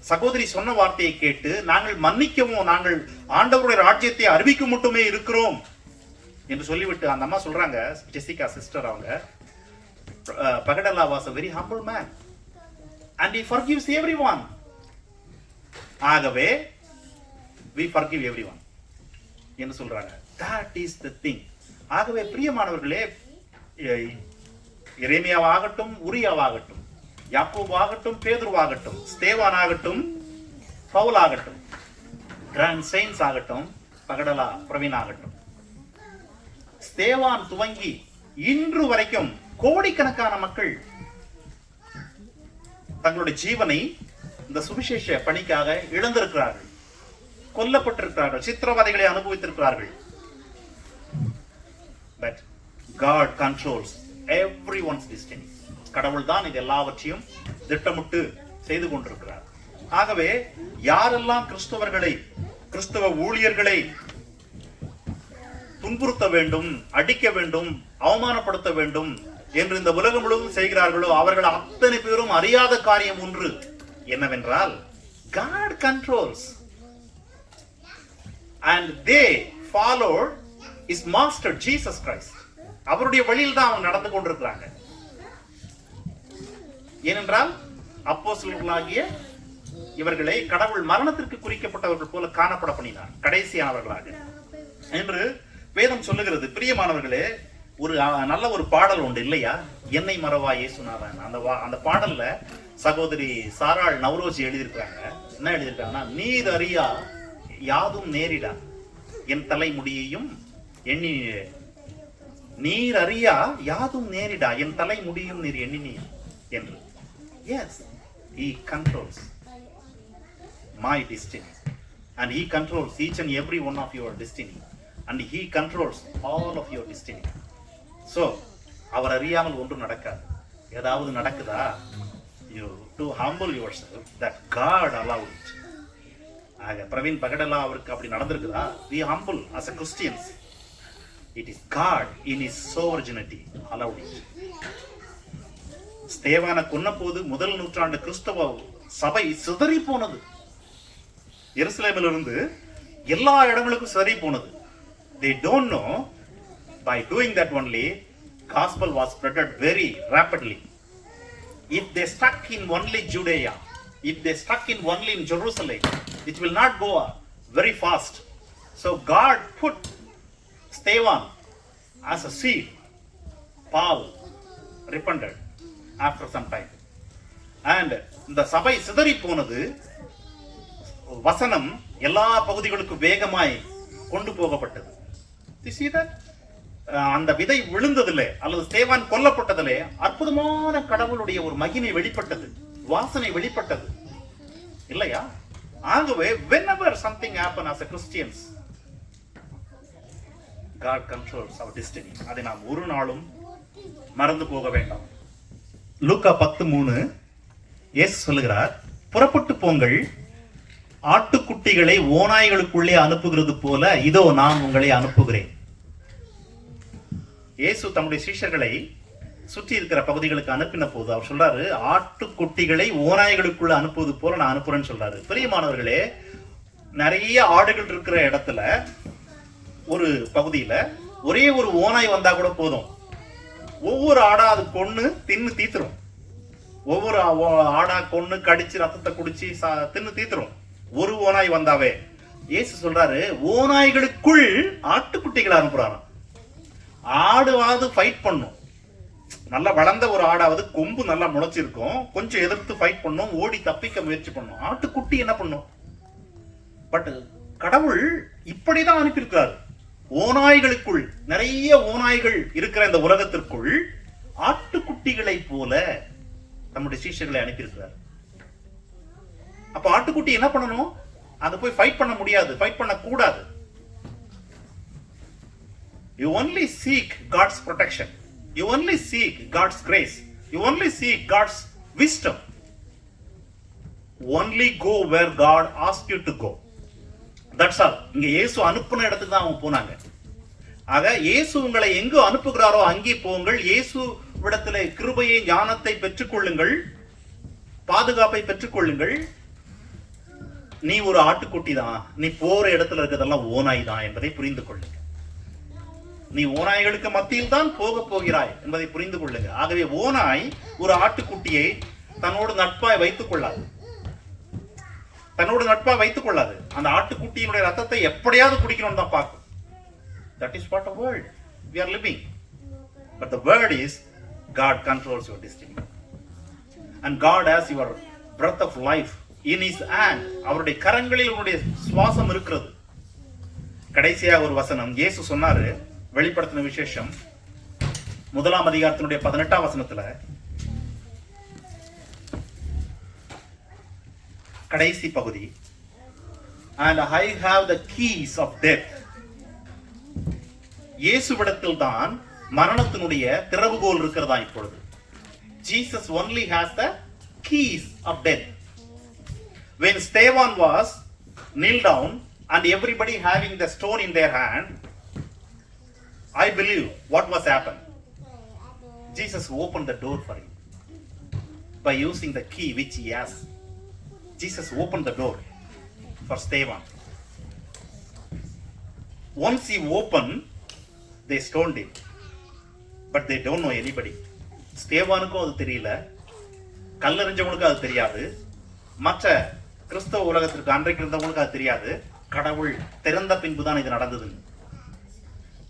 சகோதரி சொன்ன வார்த்தையை கேட்டு நாங்கள் மன்னிக்கவும், நாங்கள் ஆண்டவருடைய ராஜ்யத்தை அறிவிக்க மட்டுமே இருக்கிறோம் என்று சொல்லிவிட்டு அந்த அம்மா சொல்றாங்க, ஜெசிகா சிஸ்டர், அவங்க பகடலா was a very humble man and he forgives everyone. ஆகவே we forgive everyone என்று சொல்றாங்க. that is the thing. ஆகவே பிரியமானவர்களே, எரேமியாவாகட்டும், உரியாவாகட்டும், யாக்கோபாகட்டும், பேதுருவாகட்டும், ஸ்தேவான் ஆகட்டும், பவுல் ஆகட்டும், கிராண்ட் செயின்ஸ் ஆகட்டும், பகடலா பிரவீன் ஆகட்டும், ஸ்தேவான் துவங்கி இன்று வரைக்கும் கோடிக்கணக்கான மக்கள் தங்களுடைய ஜீவனை இந்த சுவிசேஷ பணிக்காக இழந்திருக்கிறார்கள், கொல்லப்பட்டிருக்கிறார்கள், சித்திரவதைகளை அனுபவித்திருக்கிறார்கள். But God controls everyone's destiny. கடவுள் தான் இது எல்லாவற்றையும் திட்டமிட்டு செய்து கொண்டிருக்கிறார். ஆகவே யாரெல்லாம் கிறிஸ்தவர்களை, கிறிஸ்தவ ஊழியர்களை துன்புறுத்த வேண்டும், அடிக்க வேண்டும், அவமானப்படுத்த வேண்டும் என்று இந்த உலகம் முழுவதும் செய்கிறார்களோ அவர்கள் அத்தனை பேரும் அறியாத காரியம் ஒன்று என்னவென்றால், God controls and they followed his master Jesus Christ. அவருடைய வழியில் தான் அவங்க நடந்து கொண்டிருக்கிறாங்க. ஏனென்றால் அப்போஸ்தலர்களாகிய இவர்களை கடவுள் மரணத்திற்கு குறிக்கப்பட்டவர்கள் போல காணப்பட பண்ணினார், கடைசியானவர்களாக என்று வேதம் சொல்லுகிறது. பிரியமானவர்களே, ஒரு நல்ல ஒரு பாடல் உண்டு இல்லையா, என்னை மறவா இயேசுநாதன். அந்த பாடல்ல சகோதரி சாராள் நவ்ரோஜி எழுதியிருக்காங்க. என்ன எழுதியிருக்காங்கன்னா, நீர் அறியா யாதும் நேரிடா என் தலை முடியையும் எண்ணி, நீர் அறியா யாதும் நேரிடா என் தலை முடியும் நீர் எண்ணினீ என்று. Yes, he controls my destiny and he controls each and every one of your destiny and he controls all of your destiny. So அவர் அறியாமல் ஒன்றும் நடக்காது. ஏதாவது நடக்குதா, you to humble yourself that God allowed it. ஆக பிரவீன் பகடலா அவருக்கு அப்படி நடந்திருக்குதா? we humble as a Christians. It is God in his sovereignty allowed it. ஸ்தேவானை கொன்ன போது முதல் நூற்றாண்டு கிறிஸ்தவ சபை சிதறி போனது. எருசலேமிலிருந்து எல்லா இடங்களுக்கும் சிதறி போனது. They don't know, by doing that only gospel was spreaded very rapidly. If they stuck in only Judea, if they stuck in only in Jerusalem, it will not go very fast. So God put Stephen as a seed. Paul repented after some time. And இந்த சபை சிதறி போனது, வசனம் எல்லா பகுதிகளுக்கும் வேகமாய் கொண்டு போகப்பட்டது. You see that? அந்த விதை விழுந்ததிலே அல்லது ஸ்தேவான் கொல்லப்பட்டதிலே அற்புதமான கடவுளுடைய ஒரு மகிமை வெளிப்பட்டது, வாசனை வெளிப்பட்டது இல்லையா? ஆகவே whenever something happen as a Christians, God controls our destiny. அதை நாம் ஒரு நாளும் மறந்து போக வேண்டாம். லூக்கா 10:3 இயேசு சொல்லுகிறார், புறப்பட்டு போங்கள், ஆட்டுக்குட்டிகளை ஓநாய்களுக்குள்ளே அனுப்புகிறது போல இதோ நான் உங்களை அனுப்புகிறேன். இயேசு தம்முடைய சீஷர்களை சுற்றி இருக்கிற பகுதிகளுக்கு அனுப்பின போது அவர் சொல்றாரு, ஆட்டுக்குட்டிகளை ஓநாய்களுக்குள்ள அனுப்புவது போல நான் அனுப்புறேன்னு சொல்றாரு. பிரியமானவர்களே, நிறைய ஆடுகள் இருக்கிற இடத்துல ஒரு பகுதியில ஒரே ஒரு ஓநாய் வந்தா கூட போதும், ஒவ்வொரு ஆடா அது கொன்னு தின்னு தீத்துரும். ஒவ்வொரு ஆடா கொன்னு கடிச்சு ரத்தத்தை குடிச்சு தின்னு தீத்துரும் ஒரு ஓநாய் வந்தாவே. இயேசு சொல்றாரு, ஓநாய்களுக்குள் ஆட்டுக்குட்டிகளை அனுப்புறாராம். ஆடுவாது ஃபைட் பண்ணும், நல்லா வளர்ந்த ஒரு ஆடாவது கொம்பு நல்லா முளைச்சிருக்கும், கொஞ்சம் எதிர்த்து ஃபைட் பண்ணும், ஓடி தப்பிக்க முயற்சி பண்ணும். ஆட்டுக்குட்டி என்ன பண்ணும்? பட் கடவுள் இப்படிதான் அனுப்பியிருக்கிறார். ஓநாய்களுக்குள், நிறைய ஓநாய்கள் இருக்கிற இந்த உலகத்திற்குள் ஆட்டுக்குட்டிகளை போல நம்முடைய சீஷர்களை அனுப்பியிருக்கிறார். அப்ப ஆட்டுக்குட்டி என்ன பண்ணணும்? அது போய் ஃபைட் பண்ண முடியாது, ஃபைட் பண்ண கூடாது. You only seek God's protection. You only seek God's grace. You only seek God's wisdom. Only go where God asked you to go. That's all. இங்க இயேசு அனுப்புன இடத்துக்கு தான் அவங்க போனாங்க. ஆக இயேசு உங்களை எங்கு அனுப்புகிறாரோ அங்கே போங்கள். இயேசு விடத்திலே கிருபையை, ஞானத்தை பெற்றுக்கொள்ளுங்கள், பாதுகாப்பை பெற்றுக்கொள்ளுங்கள். நீ ஒரு ஆட்டுக்குட்டி தான், நீ போற இடத்துல இருக்கிறதெல்லாம் ஓநாய் தான் என்பதை புரிந்து கொள்ளுங்க. நீ ஓநாய்களுக்கு மத்தியில் தான் போக போகிறாய் என்பதை புரிந்து கொள்ளுங்க. ஆகவே ஓநாய் ஒரு ஆட்டுக்குட்டியை தன்னோடு நட்பாய் வைத்துக் கொள்ளாது. தன்னோடு நட்பாய் வைத்துக் கொள்ளாது. அந்த ஆட்டுக்குட்டியினுடைய ரத்தத்தை எப்படியாவது குடிக்கணும்னு தான் பார்க்கும். That is what a world we are living. But the word is God controls your destiny. And God has your breath of life in his hand. அவருடைய கரங்களில் உன்னுடைய சுவாசம் இருக்கிறது. கடைசியா ஒரு வசனம் இயேசு சொன்னாரு, வெளிப்படுத்தின விசேஷம் 1 அதிகாரத்தினுடைய 18 வசனத்துல, கடைசி பகுதி, and I have the keys of death. இயேசுவிடத்தில் தான் மரணத்தினுடைய திறவுகோல் இருக்கிறதா இப்பொழுது. Jesus only has the keys of death. When Stephen was kneeled down and everybody having the stone in their hand, I believe what was happened. Jesus opened the door for him by using the key which he has. Jesus opened the door for Stephen. Once he opened, they stoned him, but they don't know anybody. ஸ்தேவானுக்கும் அது தெரியல, கல்லறிஞ்சவனுக்கும் அது தெரியாது, மற்ற கிறிஸ்தவ உலகத்திற்கு அன்றைக்கு இருந்தவங்களுக்கு அது தெரியாது. கடவுள் திறந்த பின்புதான் இது நடந்தது.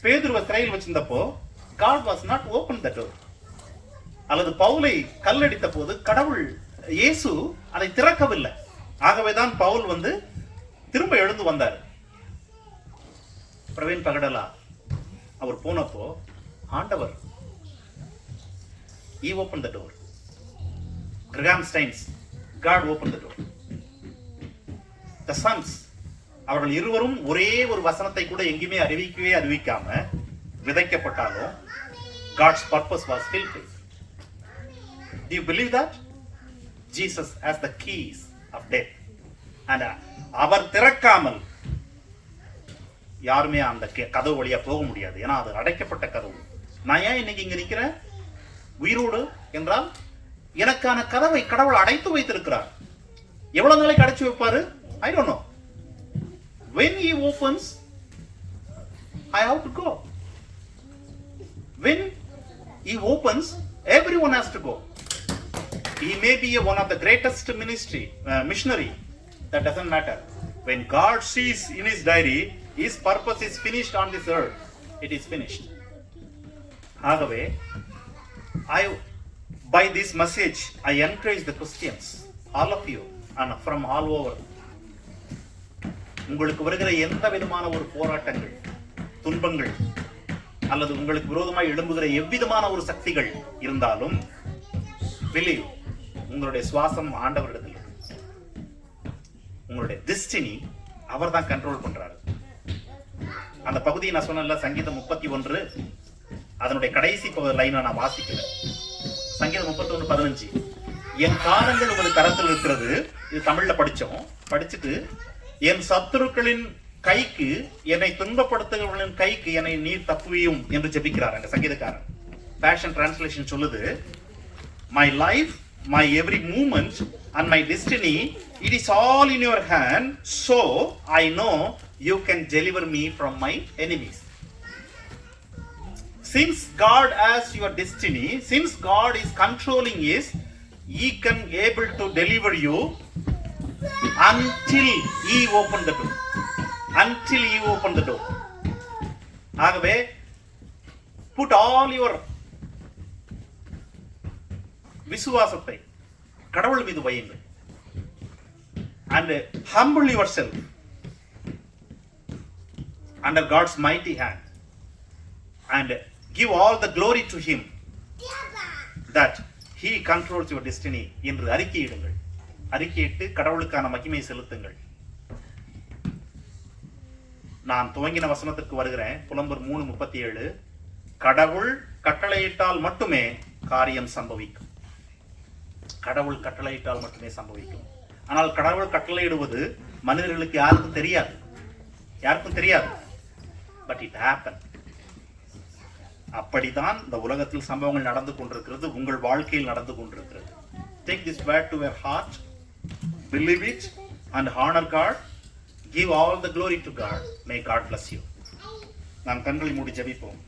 பேதுருவை சிறையில் வச்சிருந்தப்போ God was not open the door. அல்லது பவுலை கல்லடித்த போது கடவுள் இயேசு அதை திறக்கவில்லை. ஆகவேதான் பவுல் திரும்ப எழுந்து வந்தார். பிரவீன் பகடலா அவர் போனப்போ ஆண்டவர் he opened the door. Graham Steins, God opened the door. The sons, அவர்கள் இருவரும் ஒரே ஒரு வசனத்தை கூட எங்கேயுமே அறிவிக்காம விதைக்கப்பட்டாலும் God's purpose was fulfilled. Do you believe that? Jesus has the keys of death. And அவர் திறக்காமல் யாருமே அந்த கதவு வழியா போக முடியாது. ஏன்னா அது அடைக்கப்பட்ட கதவு. நான் ஏன் இன்னைக்கு இங்க நிக்கிறேன் உயிரோடு என்றால் எனக்கான கதவை கடவுள் அடைத்து வைத்திருக்கிறார். எவ்வளவு நாளைக்கு அடைச்சு வைப்பாரு? I don't know. When he opens, I have to go. When he opens, everyone has to go. He may be one of the greatest missionary. That doesn't matter. When God sees in his diary, his purpose is finished on this earth. It is finished. ஆகவே by this message, I encourage the Christians, all of you, and from all over. உங்களுக்கு வருகிற எந்த விதமான ஒரு போராட்டங்கள், துன்பங்கள், அல்லது உங்களுக்கு விரோதமாய் எழும்புகிற எவ்விதமான ஒரு சக்திகள் இருந்தாலும், believe, உங்களுடைய சுவாசம் ஆண்டவரிடத்தில். உங்களுடைய டெஸ்டினி அவர் தான் கண்ட்ரோல் பண்றாரு. அந்த பகுதியை நான் சொன்னேன்ல, சங்கீதம் 31 அதனுடைய கடைசி லைனை நான் வாசிக்கிறேன். சங்கீதம் 31:15, என் காலங்கள் உங்களுக்கு கரத்தில் இருக்கிறது. இது தமிழ்ல படிச்சுட்டு, என் சத்துருக்களின் கைக்கு, என்னை துன்பப்படுத்துகிறவர்களின் கைக்கு என்னை நீர் தப்புவியும் என்று ஜெபிக்கிறார் அங்க சங்கீதக்காரன். பேஷன் டிரான்ஸ்லேஷன் சொல்லுது, my life, my every movement and my destiny, it is all in your hand, so I know you can deliver me from my enemies. Since God has your destiny, since God is controlling it, he can able to deliver you until he open the door. Until he open the door. ஆகவே put all your விசுவாசத்தை கடவுள் மீது வையுங்கள். And humble yourself under God's mighty hand and give all the glory to him that he controls your destiny என்று அறிக்கையிடுங்கள். அறிக்கையிட்டு கடவுளுக்கான மகிமை செலுத்துங்கள். நான் துவங்கின வசனத்திற்கு வருகிறேன். புலம்பர் 3:37, கடவுள் கட்டளையிட்டால் மட்டுமே காரியம் சம்பவிக்கும். கடவுள் கட்டளையிட்டால் மட்டுமே சம்பவிக்கும். ஆனால் கடவுள் கட்டளையிடுவது மனிதர்களுக்கு யாருக்கும் தெரியாது. But it happen. அப்படிதான் இந்த உலகத்தில் சம்பவங்கள் நடந்து கொண்டிருக்கிறது, உங்கள் வாழ்க்கையில் நடந்து கொண்டிருக்கிறது. Take this word to your heart, believe it and honor God. Give all the glory to God. May God bless you. நாம் கண்களை மூடி ஜெபிப்போம்.